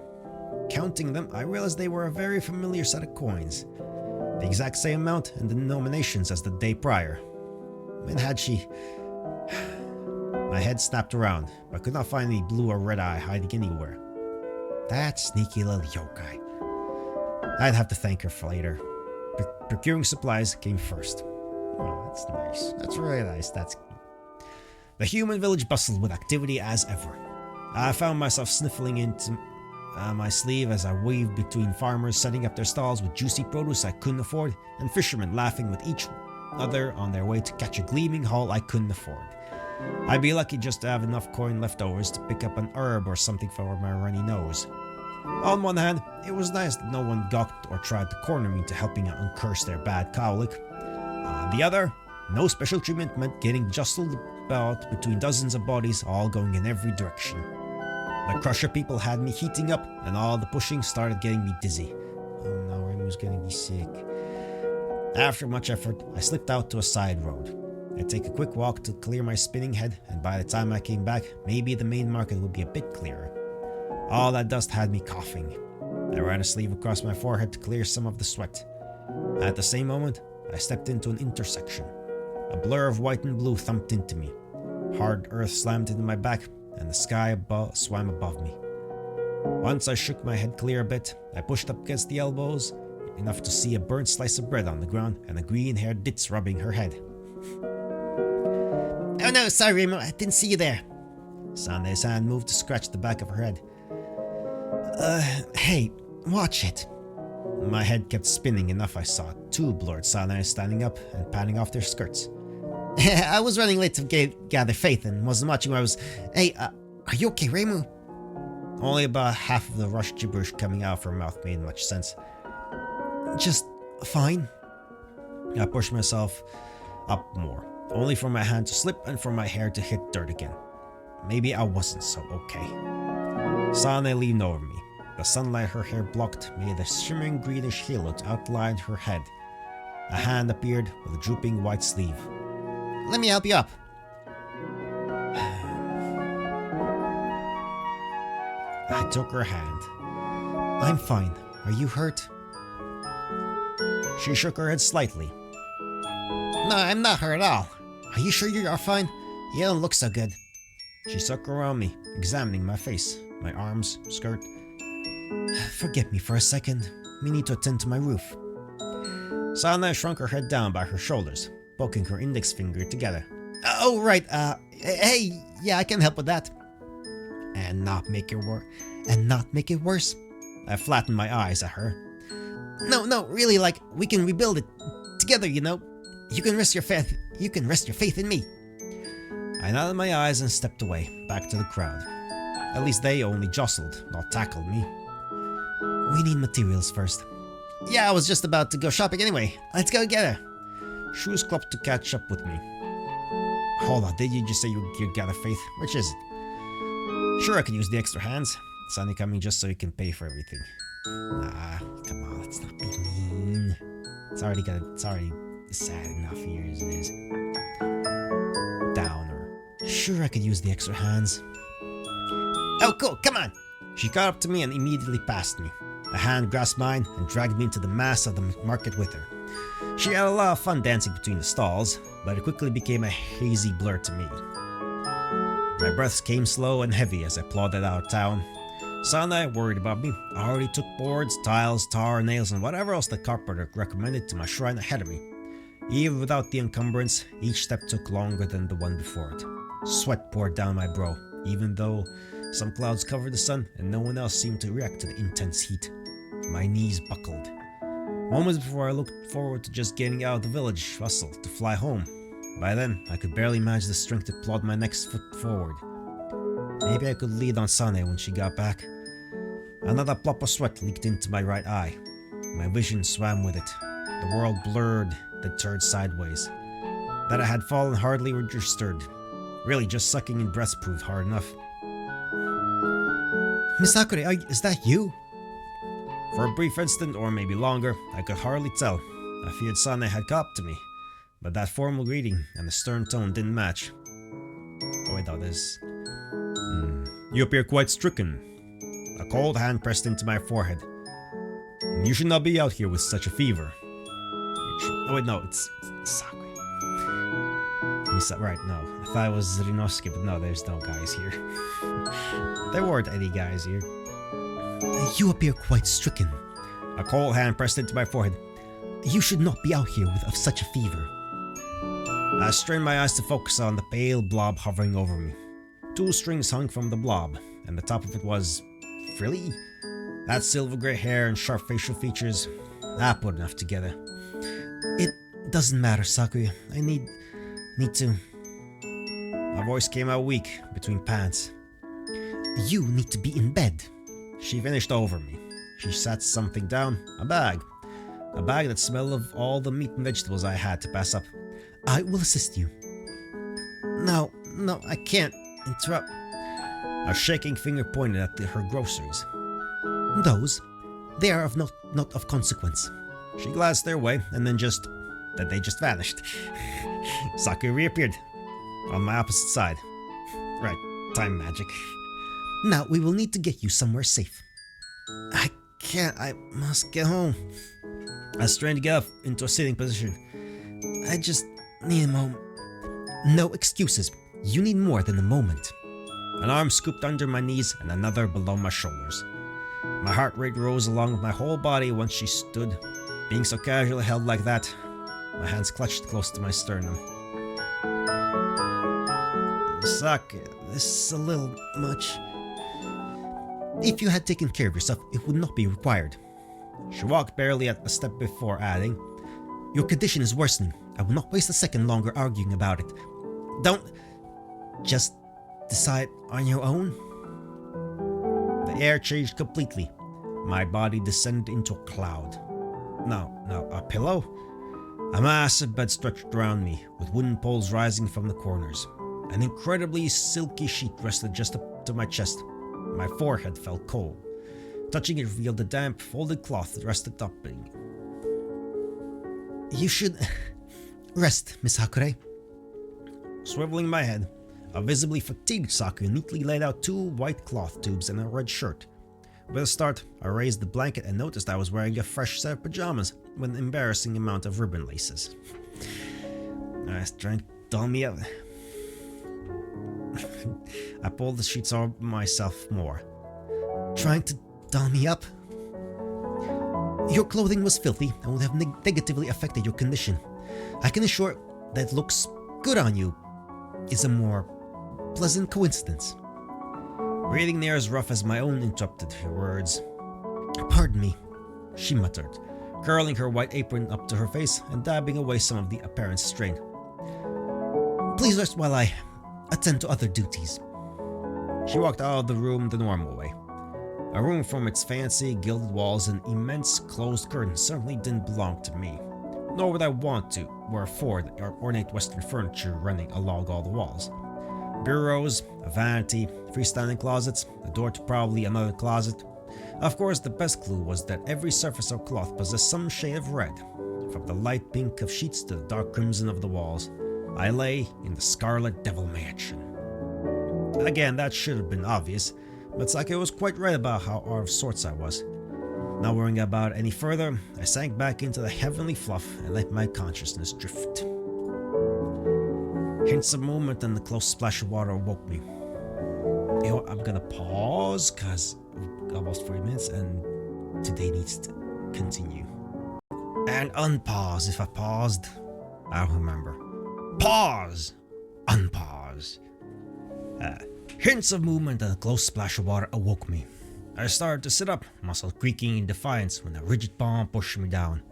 Counting them, I realized they were a very familiar set of coins. The exact same amount and denominations as the day prior. When had she... My head snapped around, but I could not find any blue or red eye hiding anywhere. That sneaky little yokai. I'd have to thank her for later. Procuring supplies came first. Oh, that's nice. That's really nice. That's cute. The human village bustled with activity as ever. I found myself sniffling into my sleeve as I weaved between farmers setting up their stalls with juicy produce I couldn't afford, and fishermen laughing with each other on their way to catch a gleaming haul I couldn't afford. I'd be lucky just to have enough coin leftovers to pick up an herb or something for my runny nose. On one hand, it was nice that no one gawked or tried to corner me into helping out uncurse their bad cowlick. On the other, no special treatment meant getting jostled about between dozens of bodies all going in every direction. The crusher people had me heating up, and all the pushing started getting me dizzy. Oh no, Reimu's gonna be sick. After much effort, I slipped out to a side road. I'd take a quick walk to clear my spinning head, and by the time I came back, maybe the main market would be a bit clearer. All that dust had me coughing. I ran a sleeve across my forehead to clear some of the sweat. At the same moment, I stepped into an intersection. A blur of white and blue thumped into me. Hard earth slammed into my back, and the sky swam above me. Once I shook my head clear a bit, I pushed up against the elbows, enough to see a burnt slice of bread on the ground and a green-haired ditz rubbing her head. Oh no, sorry Reimu, I didn't see you there. Sane's hand moved to scratch the back of her head. Hey, watch it. My head kept spinning enough I saw two blurred Sane standing up and panning off their skirts. I was running late to gather faith and wasn't watching where I was... Hey, are you okay, Reimu? Only about half of the rushed gibberish coming out of her mouth made much sense. Just fine. I pushed myself up more, only for my hand to slip and for my hair to hit dirt again. Maybe I wasn't so okay. Sane leaned over me. The sunlight her hair blocked made a shimmering greenish halo to outline her head. A hand appeared with a drooping white sleeve. Let me help you up. I took her hand. I'm fine. Are you hurt? She shook her head slightly. No, I'm not hurt at all. Are you sure you are fine? You don't look so good. She sucked around me, examining my face, my arms, skirt. Forget me for a second. We need to attend to my roof. Sana shrunk her head down by her shoulders, poking her index finger together. Oh, right. Hey, yeah, I can help with that. And not make it worse. I flattened my eyes at her. No, really, like, we can rebuild it together, you know. You can rest your faith in me. I nodded my eyes and stepped away, back to the crowd. At least they only jostled, not tackled me. We need materials first. Yeah, I was just about to go shopping anyway. Let's go together. Shoes clumped to catch up with me. Hold on, did you just say you gather faith? Which is it? Sure, I could use the extra hands. Sunny coming just so you can pay for everything. Nah, come on, let's not be mean. It's already sad enough here as it is. Downer. Sure, I could use the extra hands. Oh, cool, come on! She got up to me and immediately passed me. A hand grasped mine and dragged me into the mass of the market with her. She had a lot of fun dancing between the stalls, but it quickly became a hazy blur to me. My breaths came slow and heavy as I plodded out of town. Sana worried about me. I already took boards, tiles, tar, nails, and whatever else the carpenter recommended to my shrine ahead of me. Even without the encumbrance, each step took longer than the one before it. Sweat poured down my brow, even though some clouds covered the sun and no one else seemed to react to the intense heat. My knees buckled. Moments before I looked forward to just getting out of the village hustle to fly home. By then, I could barely manage the strength to plod my next foot forward. Maybe I could lead on Sane when she got back. Another plop of sweat leaked into my right eye. My vision swam with it. The world blurred, then turned sideways. That I had fallen hardly registered. Really, just sucking in breaths proved hard enough. Miss Sakura, is that you? For a brief instant, or maybe longer, I could hardly tell. I feared Sane had caught up to me, but that formal greeting and the stern tone didn't match. Oh wait, no, this... You appear quite stricken. A cold hand pressed into my forehead. You should not be out here with such a fever. Oh wait, no, it's Sakura. Right, no. I thought it was Rinosuke, but no, there's no guys here. There weren't any guys here. You appear quite stricken. A cold hand pressed into my forehead. You should not be out here with such a fever. I strained my eyes to focus on the pale blob hovering over me. 2 strings hung from the blob, and the top of it was... frilly? That silver grey hair and sharp facial features, I put enough together. It doesn't matter, Sakura. I need to... My voice came out weak, between pants. You need to be in bed. She finished over me. She sat something down, a bag. A bag that smelled of all the meat and vegetables I had to pass up. I will assist you. No, I can't. Interrupt. A shaking finger pointed at her groceries. Those? They are not of consequence. She glanced their way and then just then they just vanished. Sakura reappeared on my opposite side. Right, time magic. Now we will need to get you somewhere safe. I can't, I must get home. I was trying to get up into a sitting position. I just need a moment. No excuses. You need more than a moment. An arm scooped under my knees and another below my shoulders. My heart rate rose along with my whole body once she stood, being so casually held like that. My hands clutched close to my sternum. Sakura, this is a little much. If you had taken care of yourself, it would not be required. She walked barely a step before adding, Your condition is worsening. I will not waste a second longer arguing about it. Don't just decide on your own. The air changed completely. My body descended into a cloud. No, a pillow? A massive bed stretched around me, with wooden poles rising from the corners. An incredibly silky sheet rested just up to my chest. My forehead felt cold. Touching it revealed the damp, folded cloth that rested up in. You should rest, Miss Hakure. Swiveling my head, a visibly fatigued Sakura neatly laid out 2 white cloth tubes and a red shirt. With a start, I raised the blanket and noticed I was wearing a fresh set of pajamas with an embarrassing amount of ribbon laces. I was trying to doll me up. I pulled the sheets over myself more. Trying to doll me up? Your clothing was filthy and would have negatively affected your condition. I can assure that it looks good on you is a more pleasant coincidence. Breathing near as rough as my own interrupted her words. Pardon me, she muttered, curling her white apron up to her face and dabbing away some of the apparent strain. Please rest while I attend to other duties. She walked out of the room the normal way. A room from its fancy gilded walls and immense closed curtains certainly didn't belong to me, nor would I want to, or afford ornate Western furniture running along all the walls. Bureaus, a vanity, freestanding closets, a door to probably another closet. Of course, the best clue was that every surface of cloth possessed some shade of red, from the light pink of sheets to the dark crimson of the walls. I lay in the Scarlet Devil Mansion. Again, that should have been obvious, but Sakura was quite right about how out of sorts I was. Not worrying about it any further, I sank back into the heavenly fluff and let my consciousness drift. Hints of movement and the close splash of water woke me. You know what, I'm gonna pause, cause almost 40 minutes and today needs to continue. And unpause if I paused. I don't remember. Pause! Unpause. Hints of movement and a close splash of water awoke me. I started to sit up, muscles creaking in defiance when a rigid palm pushed me down.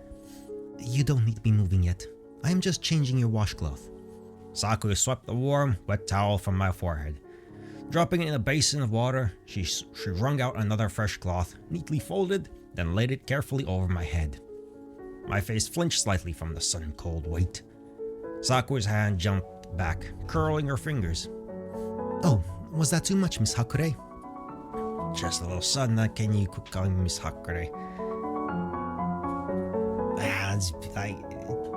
You don't need to be moving yet. I am just changing your washcloth. Sakura swept a warm, wet towel from my forehead. Dropping it in a basin of water, she wrung out another fresh cloth, neatly folded, then laid it carefully over my head. My face flinched slightly from the sudden cold weight. Sakura's hand jumped back, curling her fingers. Oh, was that too much, Miss Hakure? Just a little sudden, can you quit calling me Miss Hakure?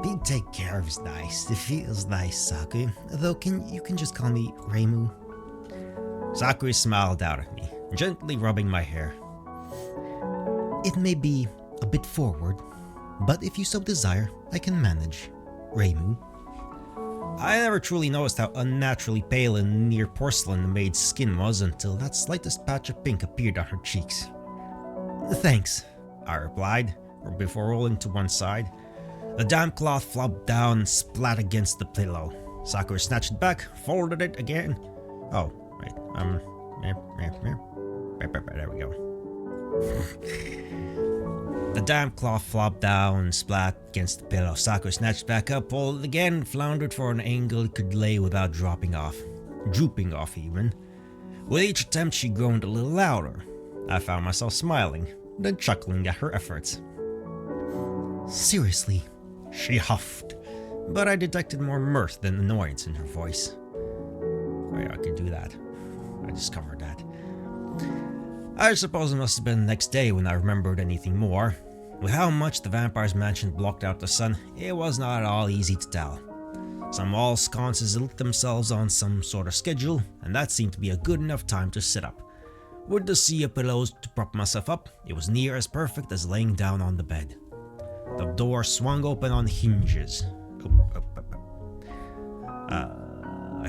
Being taken care of is nice. It feels nice, Sakura. Though, you can just call me Reimu. Sakura smiled out at me, gently rubbing my hair. It may be a bit forward, but if you so desire, I can manage. Reimu. I never truly noticed how unnaturally pale and near porcelain the maid's skin was until that slightest patch of pink appeared on her cheeks. Thanks, I replied, before rolling to one side. The damp cloth flopped down and splat against the pillow. Sakura snatched it back, folded it again. Oh, right. There we go. The damp cloth flopped down and splat against the pillow. Sakura snatched back up, pulled it again, and floundered for an angle it could lay without dropping off. Drooping off, even. With each attempt, she groaned a little louder. I found myself smiling, then chuckling at her efforts. Seriously, she huffed, but I detected more mirth than annoyance in her voice. Oh yeah, I could do that. I discovered that. I suppose it must have been the next day when I remembered anything more. With how much the vampire's mansion blocked out the sun, it was not at all easy to tell. Some wall sconces lit themselves on some sort of schedule, and that seemed to be a good enough time to sit up. With the sea of pillows to prop myself up, it was near as perfect as laying down on the bed. The door swung open on hinges.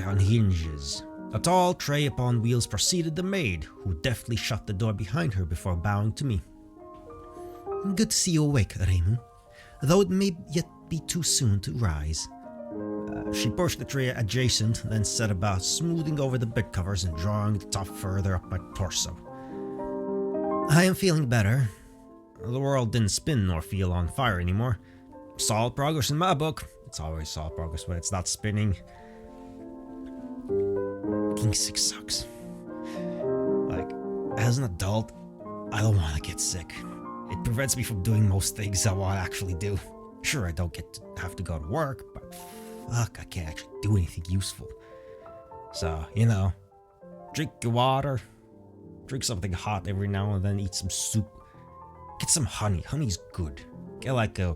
On hinges. A tall tray upon wheels preceded the maid, who deftly shut the door behind her before bowing to me. Good to see you awake, Reimu, though it may yet be too soon to rise. She pushed the tray adjacent, then set about smoothing over the bed covers and drawing the top further up my torso. I am feeling better. The world didn't spin nor feel on fire anymore. Solid progress in my book. It's always solid progress when it's not spinning. Being sick sucks. Like, as an adult, I don't want to get sick. It prevents me from doing most things I want to actually do. Sure, I don't have to go to work, but fuck, I can't actually do anything useful. So, drink your water, drink something hot every now and then, eat some soup, get some honey. Honey's good. Get like a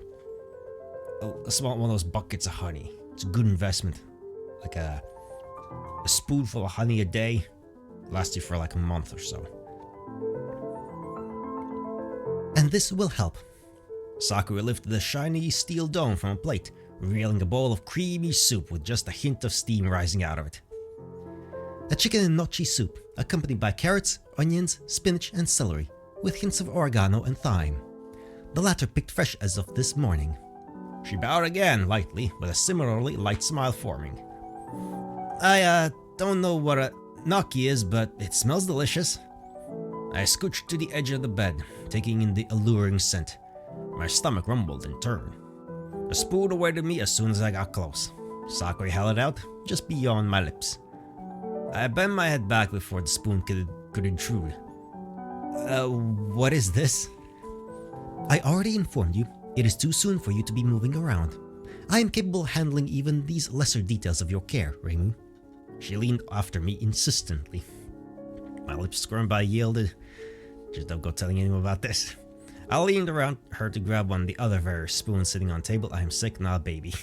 small one of those buckets of honey. It's a good investment. Like a spoonful of honey a day lasts you for like a month or so. And this will help. Sakura lifted a shiny steel dome from a plate, revealing a bowl of creamy soup with just a hint of steam rising out of it. A chicken and nochi soup, accompanied by carrots, onions, spinach, and celery, with hints of oregano and thyme. The latter picked fresh as of this morning. She bowed again, lightly, with a similarly light smile forming. I don't know what a gnocchi is, but it smells delicious. I scooched to the edge of the bed, taking in the alluring scent. My stomach rumbled in turn. A spoon awaited me as soon as I got close. Sakura held it out, just beyond my lips. I bent my head back before the spoon could intrude. What is this? I already informed you, it is too soon for you to be moving around. I am capable of handling even these lesser details of your care, Reimu. She leaned after me insistently. My lips squirmed, but I yielded. Just don't go telling anyone about this. I leaned around her to grab one of the other various spoons sitting on the table. I am sick, not a baby.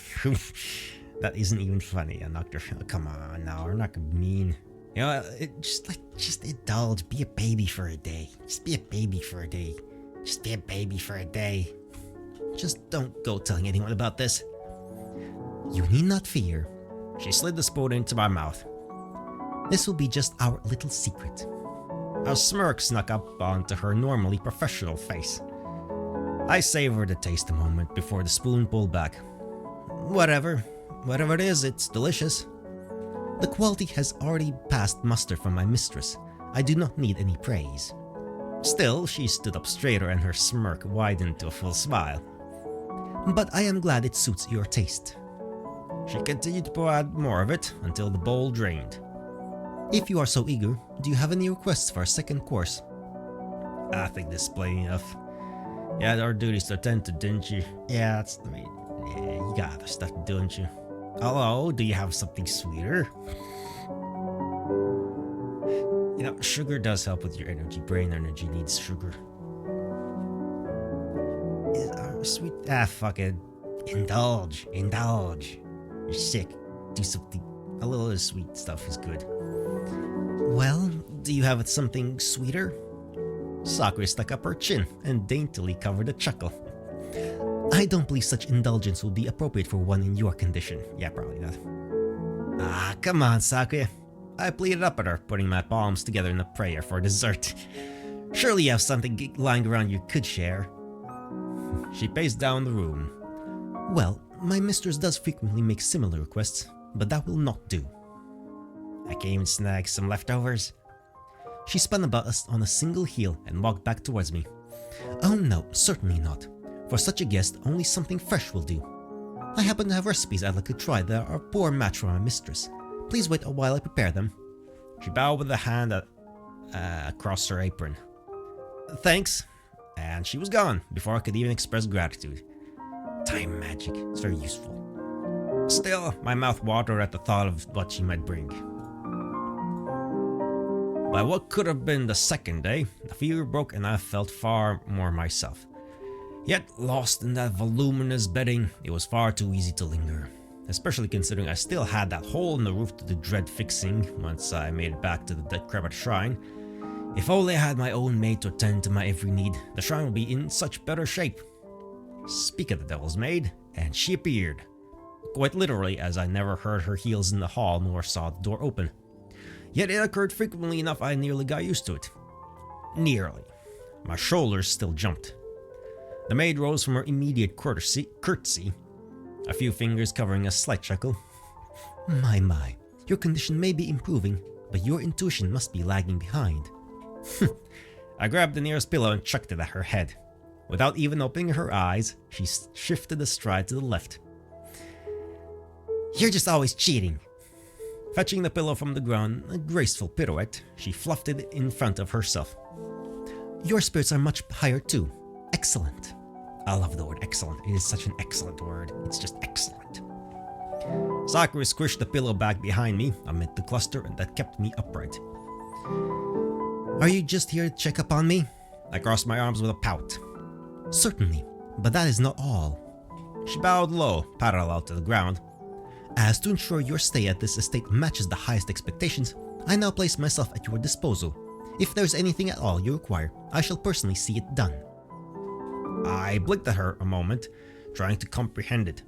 That isn't even funny. I knocked her. Come on now, we're not gonna be mean. Just indulge. Be a baby for a day. Just be a baby for a day. Just be a baby for a day. Just don't go telling anyone about this. You need not fear. She slid the spoon into my mouth. This will be just our little secret. A smirk snuck up onto her normally professional face. I savored the taste a moment before the spoon pulled back. Whatever it is, it's delicious. The quality has already passed muster from my mistress. I do not need any praise. Still, she stood up straighter and her smirk widened to a full smile. But I am glad it suits your taste. She continued to pour out more of it until the bowl drained. If you are so eager, do you have any requests for a second course? I think this is plenty enough. You had our duties to attend to, didn't you? Yeah, you got other stuff to do, don't you? Hello, do you have something sweeter? Sugar does help with your energy. Brain energy needs sugar. Sweet. Fuck it. Indulge. You're sick. Do something. A little of the sweet stuff is good. Well, do you have something sweeter? Sakura stuck up her chin and daintily covered a chuckle. I don't believe such indulgence will be appropriate for one in your condition. Yeah, probably not. Come on, Sakura. I pleaded up at her, putting my palms together in a prayer for dessert. Surely you have something lying around you could share. She paced down the room. Well, my mistress does frequently make similar requests, but that will not do. I came and snagged some leftovers. She spun about us on a single heel and walked back towards me. Oh no, certainly not. For such a guest, only something fresh will do. I happen to have recipes I'd like to try that are a poor match for my mistress. Please wait a while I prepare them. She bowed with a hand across her apron. Thanks. And she was gone before I could even express gratitude. Time magic. It's very useful. Still, my mouth watered at the thought of what she might bring. By what could have been the second day, the fever broke and I felt far more myself. Yet, lost in that voluminous bedding, it was far too easy to linger, especially considering I still had that hole in the roof to the dread fixing once I made it back to the decrepit shrine. If only I had my own maid to attend to my every need, the shrine would be in such better shape. Speak of the devil's maid, and she appeared. Quite literally, as I never heard her heels in the hall nor saw the door open. Yet it occurred frequently enough I nearly got used to it. Nearly. My shoulders still jumped. The maid rose from her immediate curtsy, a few fingers covering a slight chuckle. My, your condition may be improving, but your intuition must be lagging behind. I grabbed the nearest pillow and chucked it at her head. Without even opening her eyes, she shifted a stride to the left. You're just always cheating. Fetching the pillow from the ground, a graceful pirouette, she fluffed it in front of herself. Your spirits are much higher too. Excellent. I love the word excellent. It is such an excellent word. It's just excellent. Sakura squished the pillow back behind me amid the cluster, and that kept me upright. Are you just here to check up on me? I crossed my arms with a pout. Certainly, but that is not all. She bowed low, parallel to the ground. As to ensure your stay at this estate matches the highest expectations, I now place myself at your disposal. If there's anything at all you require, I shall personally see it done. I blinked at her a moment, trying to comprehend it.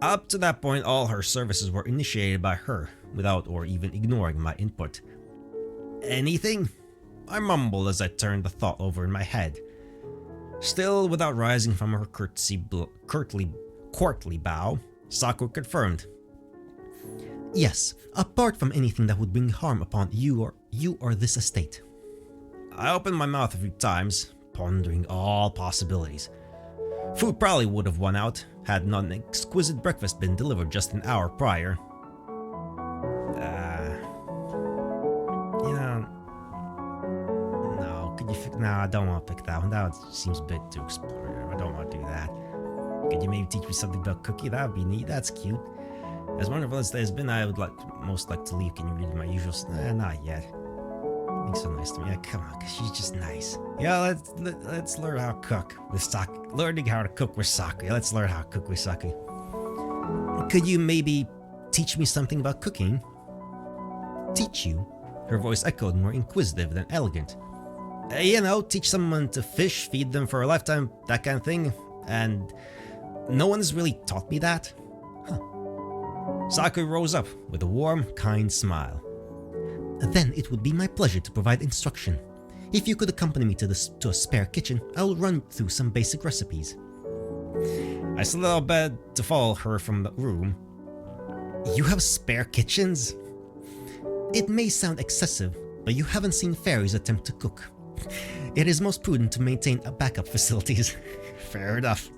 Up to that point, all her services were initiated by her, without or even ignoring my input. Anything? I mumbled as I turned the thought over in my head. Still without rising from her courtly bow, Sakura confirmed. Yes, apart from anything that would bring harm upon you or this estate. I opened my mouth a few times, pondering all possibilities. Food probably would have won out, had not an exquisite breakfast been delivered just an hour prior. No, I don't want to pick that one. That seems a bit too explorative. I don't want to do that. Could you maybe teach me something about Cookie? That would be neat. That's cute. As wonderful as it has been, I would most like to leave. Can you read my usual? Not yet. Being so nice to me. Yeah, come on, cause she's just nice. Yeah, let's learn how to cook with Sakura. Learning how to cook with Sakura. Let's learn how to cook with Sakura. Could you maybe teach me something about cooking? Teach you? Her voice echoed, more inquisitive than elegant. Teach someone to fish, feed them for a lifetime, that kind of thing. And no one has really taught me that. Huh. Sakura rose up with a warm, kind smile. Then it would be my pleasure to provide instruction. If you could accompany me to a spare kitchen, I will run through some basic recipes. I slid out of bed to follow her from the room. You have spare kitchens? It may sound excessive, but you haven't seen fairies attempt to cook. It is most prudent to maintain a backup facilities. Fair enough.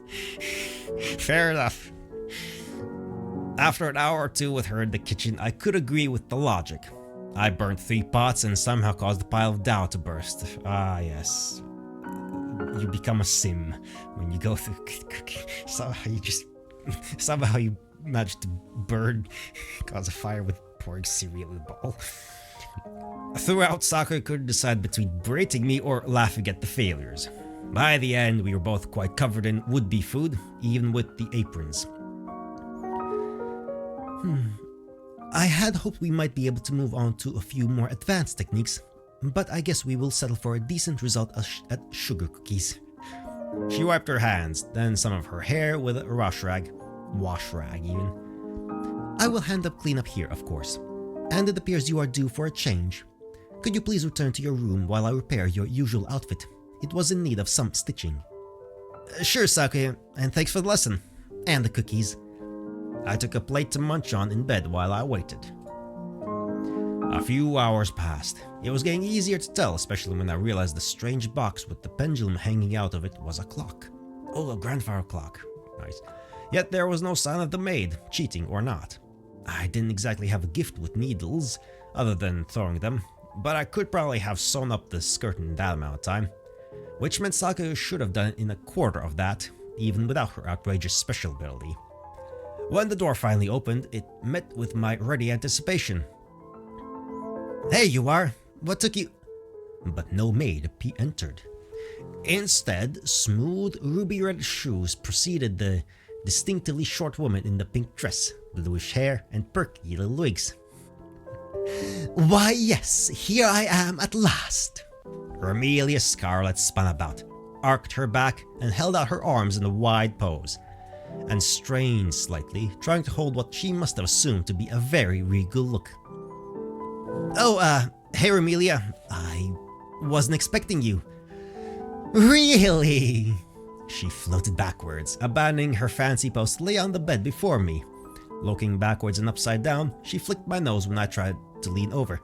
Fair enough. After an hour or two with her in the kitchen, I could agree with the logic. I burnt 3 pots and somehow caused a pile of dough to burst. Ah, yes. You become a sim when you go through cooking. Somehow you manage to burn, cause a fire with pouring cereal in the bowl. Throughout, Sakura couldn't decide between berating me or laughing at the failures. By the end, we were both quite covered in would-be food, even with the aprons. I had hoped we might be able to move on to a few more advanced techniques, but I guess we will settle for a decent result at sugar cookies. She wiped her hands, then some of her hair with a wash rag even. I will hand up cleanup here, of course. And it appears you are due for a change. Could you please return to your room while I repair your usual outfit? It was in need of some stitching. Sure, Sakura, and thanks for the lesson. And the cookies. I took a plate to munch on in bed while I waited. A few hours passed. It was getting easier to tell, especially when I realized the strange box with the pendulum hanging out of it was a clock. Oh, a grandfather clock. Nice. Yet there was no sign of the maid, cheating or not. I didn't exactly have a gift with needles, other than throwing them, but I could probably have sewn up the skirt in that amount of time, which meant Sakura should have done it in a quarter of that, even without her outrageous special ability. When the door finally opened, it met with my ready anticipation. There you are! What took you? But no maid entered. Instead, smooth, ruby-red shoes preceded the distinctively short woman in the pink dress, bluish hair, and perky little wigs. Why yes, here I am at last. Amelia Scarlet spun about, arched her back, and held out her arms in a wide pose, and strained slightly, trying to hold what she must have assumed to be a very regal look. Oh, hey Amelia, I wasn't expecting you. Really? She floated backwards, abandoning her fancy pose to lay on the bed before me. Looking backwards and upside down, she flicked my nose when I tried to lean over.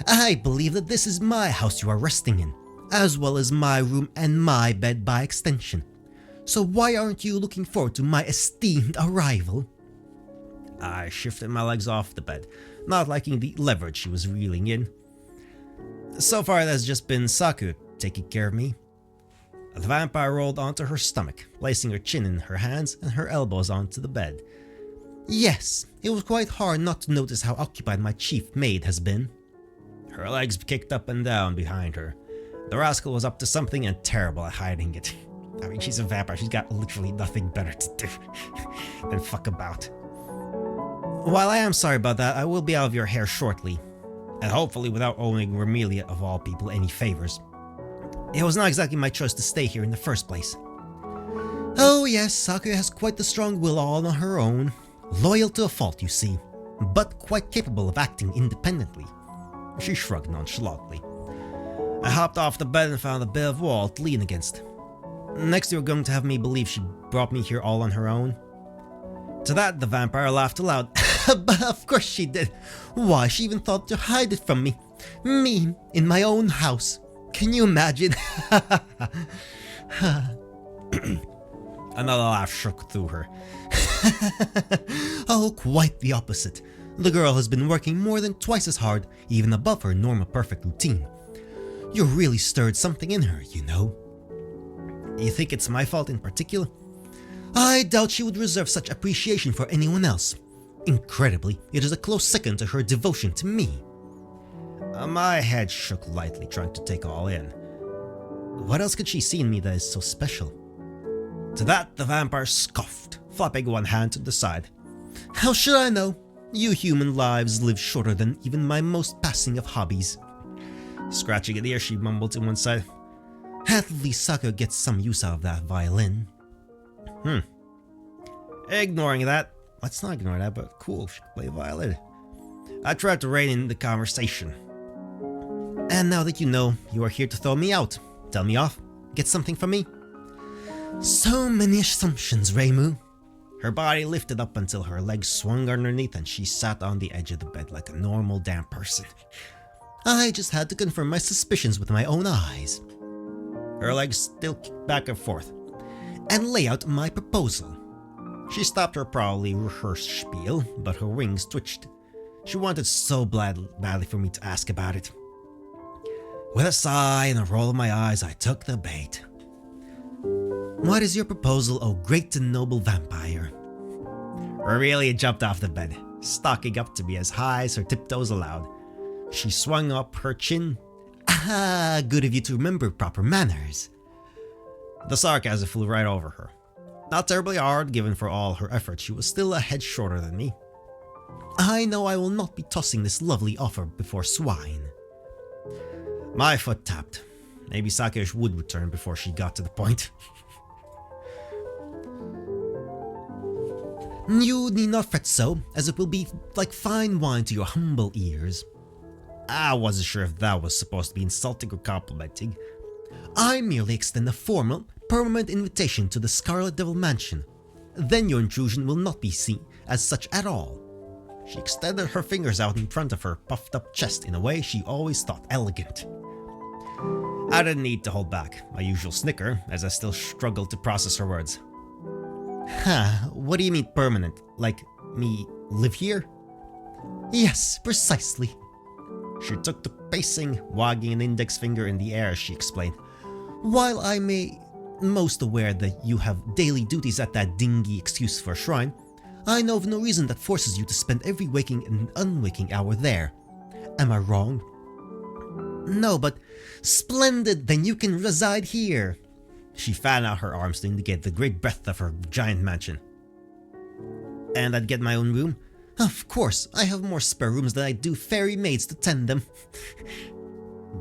I believe that this is my house you are resting in, as well as my room and my bed by extension. So why aren't you looking forward to my esteemed arrival? I shifted my legs off the bed, not liking the leverage she was reeling in. So far, that's just been Saku taking care of me. The vampire rolled onto her stomach, placing her chin in her hands and her elbows onto the bed. Yes, it was quite hard not to notice how occupied my chief maid has been. Her legs kicked up and down behind her. The rascal was up to something and terrible at hiding it. I mean, she's a vampire. She's got literally nothing better to do than fuck about. While I am sorry about that, I will be out of your hair shortly. And hopefully without owing Remelia, of all people, any favors. It was not exactly my choice to stay here in the first place. Oh yes, Saku has quite the strong will all on her own. Loyal to a fault, you see, but quite capable of acting independently. She shrugged nonchalantly. I hopped off the bed and found a bit of wall to lean against. Next, you're going to have me believe she brought me here all on her own? To that, the vampire laughed aloud. But of course she did. Why, she even thought to hide it from me. Me, in my own house. Can you imagine? Another laugh shook through her. Oh, quite the opposite. The girl has been working more than twice as hard, even above her normal perfect routine. You really stirred something in her, you know. You think it's my fault in particular? I doubt she would reserve such appreciation for anyone else. Incredibly, it is a close second to her devotion to me. My head shook lightly, trying to take all in. What else could she see in me that is so special? To that, the vampire scoffed, flopping one hand to the side. How should I know? You human lives live shorter than even my most passing of hobbies. Scratching an ear, she mumbled to one side. At least Saku gets some use out of that violin. Ignoring that, let's not ignore that, but cool, she can play violin. I tried to rein in the conversation. And now that you know, you are here to throw me out. Tell me off. Get something from me. So many assumptions, Reimu. Her body lifted up until her legs swung underneath and she sat on the edge of the bed like a normal damn person. I just had to confirm my suspicions with my own eyes. Her legs still kicked back and forth. And lay out my proposal. She stopped her probably rehearsed spiel, but her wings twitched. She wanted so badly for me to ask about it. With a sigh and a roll of my eyes, I took the bait. What is your proposal, O great and noble vampire? Aurelia jumped off the bed, stalking up to me as high as her tiptoes allowed. She swung up her chin. Ah, good of you to remember proper manners. The sarcasm flew right over her. Not terribly hard, given for all her effort, she was still a head shorter than me. I know I will not be tossing this lovely offer before swine. My foot tapped. Maybe Sakesh would return before she got to the point. You need not fret so, as it will be like fine wine to your humble ears. I wasn't sure if that was supposed to be insulting or complimenting. I merely extend a formal, permanent invitation to the Scarlet Devil Mansion. Then your intrusion will not be seen as such at all. She extended her fingers out in front of her puffed up chest in a way she always thought elegant. I didn't need to hold back my usual snicker as I still struggled to process her words. What do you mean permanent? Like me live here? Yes, precisely. She took to pacing, wagging an index finger in the air as she explained. While I may most aware that you have daily duties at that dingy excuse for a shrine, I know of no reason that forces you to spend every waking and unwaking hour there. Am I wrong? No, but splendid, then you can reside here. She fanned out her arms to indicate the great breadth of her giant mansion. And I'd get my own room? Of course, I have more spare rooms than I do fairy maids to tend them.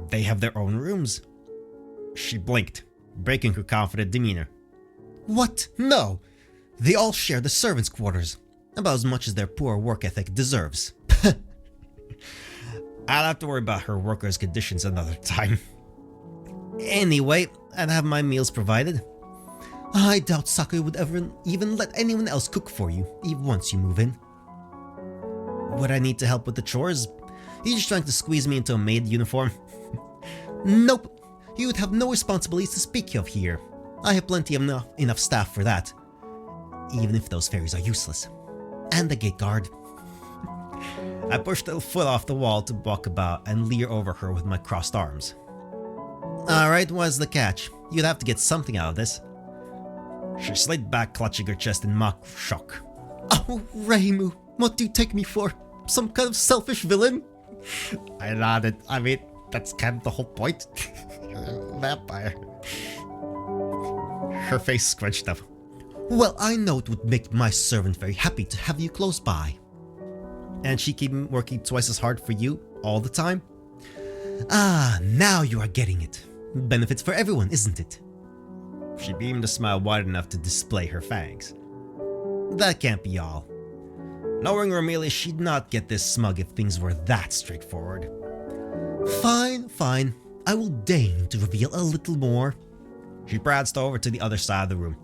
They have their own rooms. She blinked, breaking her confident demeanor. What? No! They all share the servants' quarters, about as much as their poor work ethic deserves. I'll have to worry about her workers' conditions another time. Anyway, I'd have my meals provided. I doubt Sakuya would ever even let anyone else cook for you, even once you move in. Would I need to help with the chores? Are you just trying to squeeze me into a maid uniform? Nope. You would have no responsibilities to speak of here. I have plenty of enough staff for that. Even if those fairies are useless. And the gate guard. I pushed a foot off the wall to walk about and leer over her with my crossed arms. Alright, what's the catch? You'd have to get something out of this. She slid back, clutching her chest in mock shock. Oh, Reimu, what do you take me for? Some kind of selfish villain? I nodded. I mean, that's kind of the whole point. You're a vampire. Her face scrunched up. Well, I know it would make my servant very happy to have you close by. And she keep working twice as hard for you all the time? Ah, now you are getting it. Benefits for everyone, isn't it? She beamed a smile wide enough to display her fangs. That can't be all. Knowing Romelia, she'd not get this smug if things were that straightforward. Fine, fine. I will deign to reveal a little more. She pranced over to the other side of the room.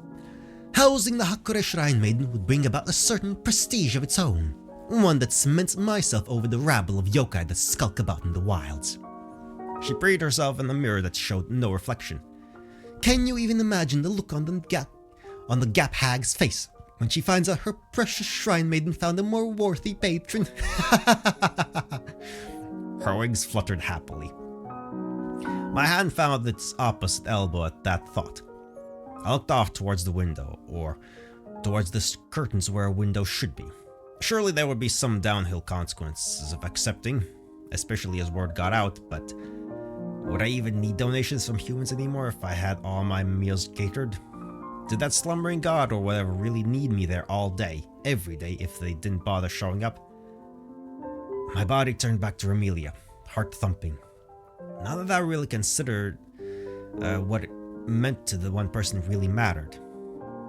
Housing the Hakure Shrine Maiden would bring about a certain prestige of its own. One that cements myself over the rabble of yokai that skulk about in the wilds. She preyed herself in the mirror that showed no reflection. Can you even imagine the look on the Gap Hag's face when she finds out her precious Shrine Maiden found a more worthy patron? Her wings fluttered happily. My hand found its opposite elbow at that thought. I looked off towards the window, or towards the curtains where a window should be. Surely there would be some downhill consequences of accepting, especially as word got out, but would I even need donations from humans anymore if I had all my meals catered? Did that slumbering god or whatever really need me there all day, every day, if they didn't bother showing up? My body turned back to Romelia, heart thumping. Now that I really considered what it meant to the one person who really mattered.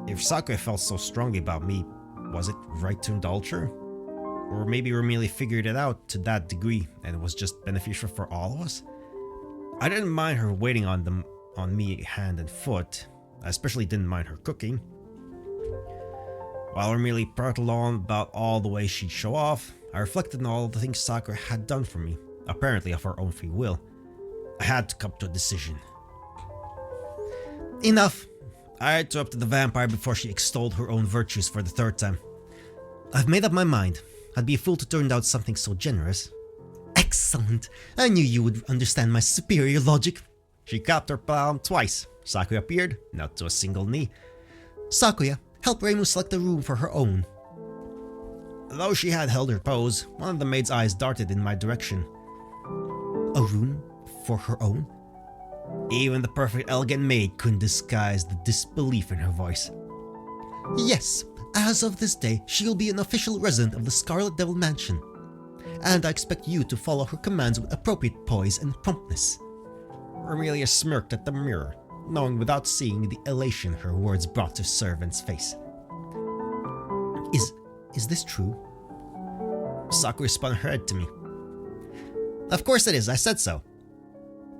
If Sakuya felt so strongly about me, was it right to indulge her? Or maybe Romelia figured it out to that degree and it was just beneficial for all of us? I didn't mind her waiting on me hand and foot. I especially didn't mind her cooking. While Romelia prattled on about all the ways she'd show off, I reflected on all the things Sakura had done for me, apparently of her own free will. I had to come to a decision. Enough! I interrupted the vampire before she extolled her own virtues for the third time. I've made up my mind. I'd be a fool to turn down something so generous. Excellent! I knew you would understand my superior logic. She clapped her palm twice. Sakuya appeared, not to a single knee. Sakuya, help Reimu select a room for her own. Though she had held her pose, one of the maid's eyes darted in my direction. A room for her own? Even the perfect elegant maid couldn't disguise the disbelief in her voice. Yes, as of this day, she'll be an official resident of the Scarlet Devil Mansion. And I expect you to follow her commands with appropriate poise and promptness. Romelia smirked at the mirror, knowing without seeing the elation her words brought to Servant's face. Is this true? Sakura spun her head to me. Of course it is, I said so.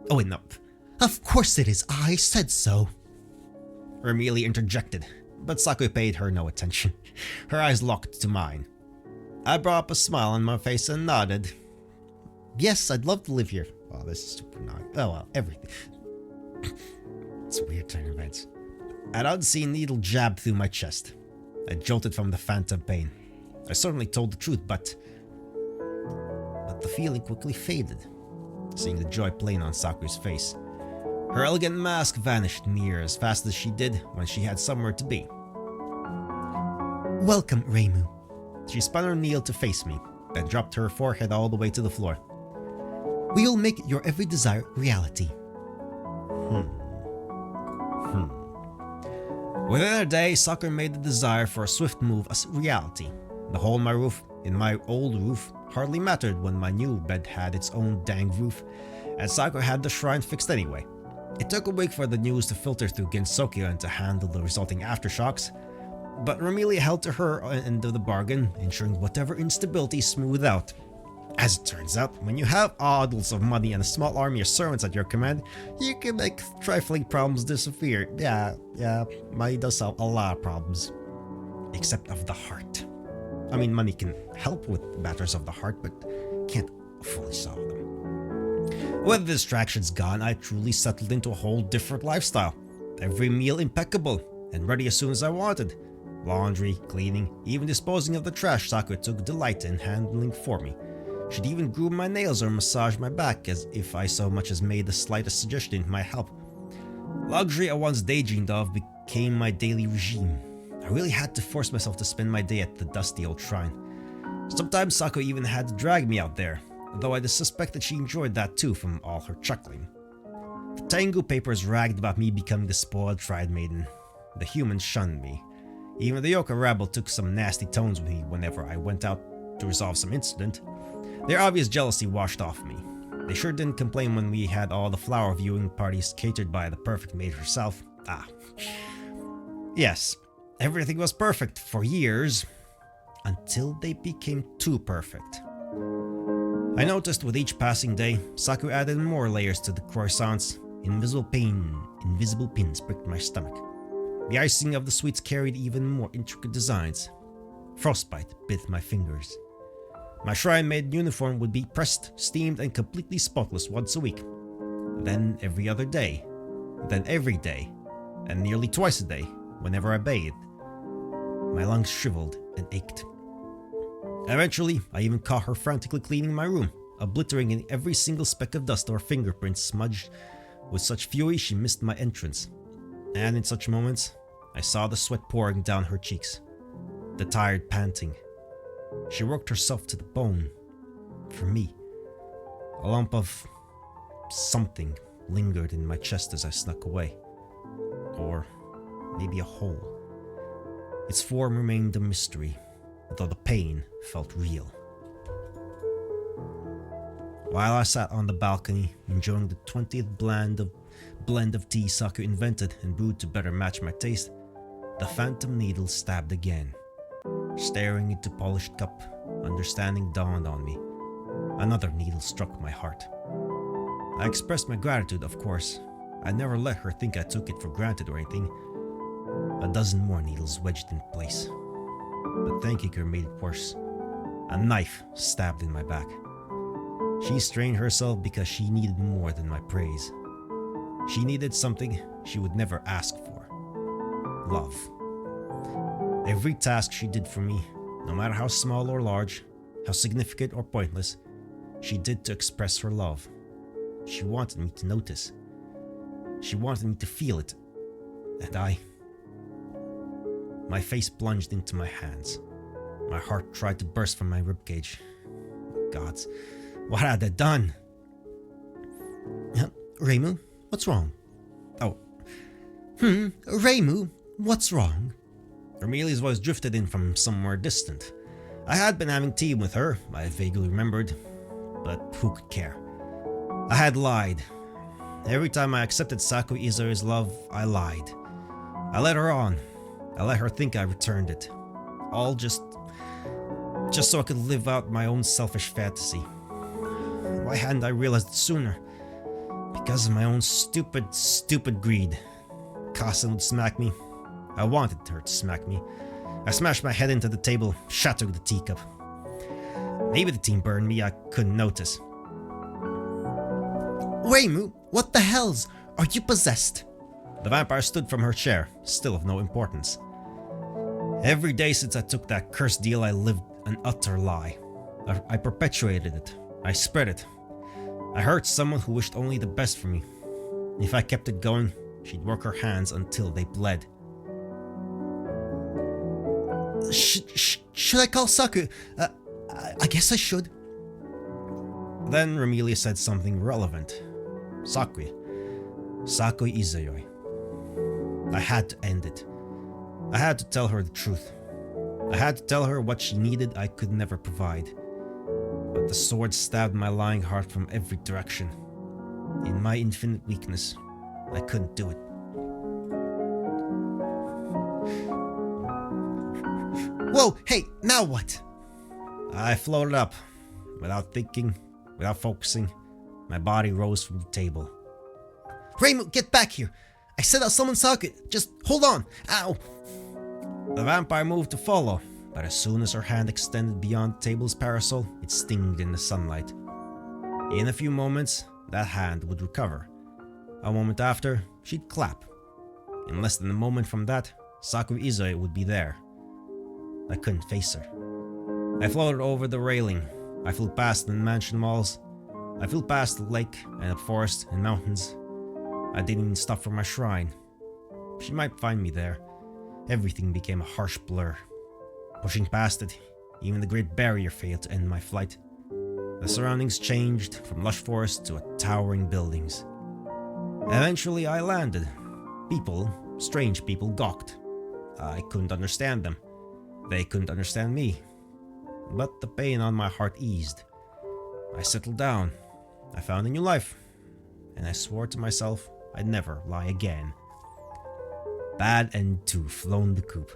Oh wait, no. Of course it is, I said so. Romelia interjected, but Sakura paid her no attention. Her eyes locked to mine. I brought up a smile on my face and nodded. Yes, I'd love to live here. Oh, this is super nice. Oh well, everything. It's a weird turn of events. An unseen needle jabbed through my chest. I jolted from the phantom pain. I certainly told the truth, but the feeling quickly faded, seeing the joy plain on Sakura's face. Her elegant mask vanished near as fast as she did when she had somewhere to be. Welcome, Reimu. She spun her kneel to face me, then dropped her forehead all the way to the floor. We will make your every desire reality. Within a day, Sakura made the desire for a swift move a reality. The hole in my roof, in my old roof, hardly mattered when my new bed had its own dang roof, and Sakura had the shrine fixed anyway. It took a week for the news to filter through Gensokyo and to handle the resulting aftershocks, but Romelia held to her end of the bargain, ensuring whatever instability smoothed out. As it turns out, when you have oodles of money and a small army of servants at your command, you can make trifling problems disappear. Yeah, money does solve a lot of problems. Except of the heart. I mean, money can help with matters of the heart, but can't fully solve them. With the distractions gone, I truly settled into a whole different lifestyle. Every meal impeccable, and ready as soon as I wanted. Laundry, cleaning, even disposing of the trash Sakura took delight in handling for me. She'd even groom my nails or massage my back as if I so much as made the slightest suggestion it might help. Luxury I once daydreamed of became my daily regime. I really had to force myself to spend my day at the dusty old shrine. Sometimes Sakura even had to drag me out there, though I suspect that she enjoyed that too from all her chuckling. The Tengu papers ragged about me becoming the spoiled tried maiden. The humans shunned me. Even the Yoka rabble took some nasty tones with me whenever I went out to resolve some incident. Their obvious jealousy washed off me. They sure didn't complain when we had all the flower viewing parties catered by the perfect maid herself. Yes, everything was perfect for years, until they became too perfect. I noticed with each passing day, Sakura added more layers to the croissants. Invisible pins pricked my stomach. The icing of the sweets carried even more intricate designs. Frostbite bit my fingers. My shrine maid uniform would be pressed, steamed, and completely spotless once a week. Then every other day. Then every day. And nearly twice a day, whenever I bathed. My lungs shriveled and ached. Eventually, I even caught her frantically cleaning my room, obliterating every single speck of dust or fingerprint smudged with such fury she missed my entrance. And in such moments, I saw the sweat pouring down her cheeks, the tired panting. She worked herself to the bone. For me. A lump of something lingered in my chest as I snuck away. Or maybe a hole. Its form remained a mystery, though the pain felt real. While I sat on the balcony, enjoying the 20th blend of tea Sakura invented and brewed to better match my taste, the phantom needle stabbed again. Staring into polished cup, understanding dawned on me. Another needle struck my heart. I expressed my gratitude, of course. I never let her think I took it for granted or anything. A dozen more needles wedged in place. But thanking made it worse. A knife stabbed in my back. She strained herself because she needed more than my praise. She needed something she would never ask for. Love. Every task she did for me, no matter how small or large, how significant or pointless, she did to express her love. She wanted me to notice. She wanted me to feel it. And my face plunged into my hands. My heart tried to burst from my ribcage. Gods, what had I done? Reimu, what's wrong? Oh. Reimu, what's wrong? Romelia's voice drifted in from somewhere distant. I had been having tea with her, I vaguely remembered, but who could care? I had lied. Every time I accepted Sakura Izuru's love, I lied. I led her on. I let her think I returned it. All just so I could live out my own selfish fantasy. Why hadn't I realized it sooner? Because of my own stupid greed. Kasen would smack me. I wanted her to smack me. I smashed my head into the table, shattered the teacup. Maybe the team burned me, I couldn't notice. Reimu, what the hells? Are you possessed? The vampire stood from her chair, still of no importance. Every day since I took that cursed deal, I lived an utter lie. I perpetuated it. I spread it. I hurt someone who wished only the best for me. If I kept it going, she'd work her hands until they bled. Should I call Sakura? I guess I should. Then Remelia said something relevant. Sakui Izayoi. I had to end it. I had to tell her the truth. I had to tell her what she needed I could never provide. But the sword stabbed my lying heart from every direction. In my infinite weakness, I couldn't do it. Whoa, hey, now what? I floated up. Without thinking, without focusing, my body rose from the table. Reimu, get back here. I said I'll summon Socket. Just hold on. Ow. The vampire moved to follow, but as soon as her hand extended beyond the table's parasol, it stinged in the sunlight. In a few moments, that hand would recover. A moment after, she'd clap. In less than a moment from that, Sakui Izoi would be there. I couldn't face her. I floated over the railing. I flew past the mansion walls. I flew past the lake and the forest and mountains. I didn't even stop for my shrine. She might find me there. Everything became a harsh blur. Pushing past it, even the Great Barrier failed to end my flight. The surroundings changed from lush forest to towering buildings. Eventually I landed. People, strange people, gawked. I couldn't understand them. They couldn't understand me. But the pain on my heart eased. I settled down. I found a new life. And I swore to myself I'd never lie again. Bad End 2, Flown the Coop.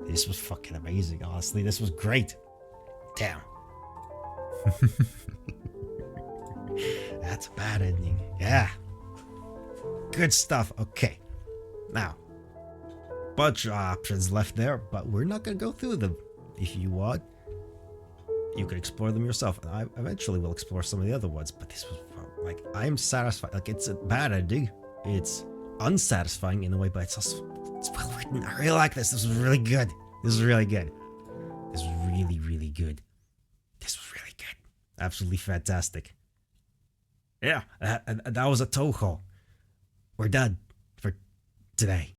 This was fucking amazing, honestly. This was great. Damn. That's a bad ending. Yeah. Good stuff. Okay. Now, bunch of options left there, but we're not gonna go through them. If you want, you can explore them yourself. And I eventually will explore some of the other ones, but this was like, I'm satisfied. Like, it's a bad ending. It's unsatisfying in a way, but it's also, it's well written. I really like this. This was really good. This was really good. This was really, really good. This was really good. Absolutely fantastic. Yeah, that was a Touhou. We're done for today.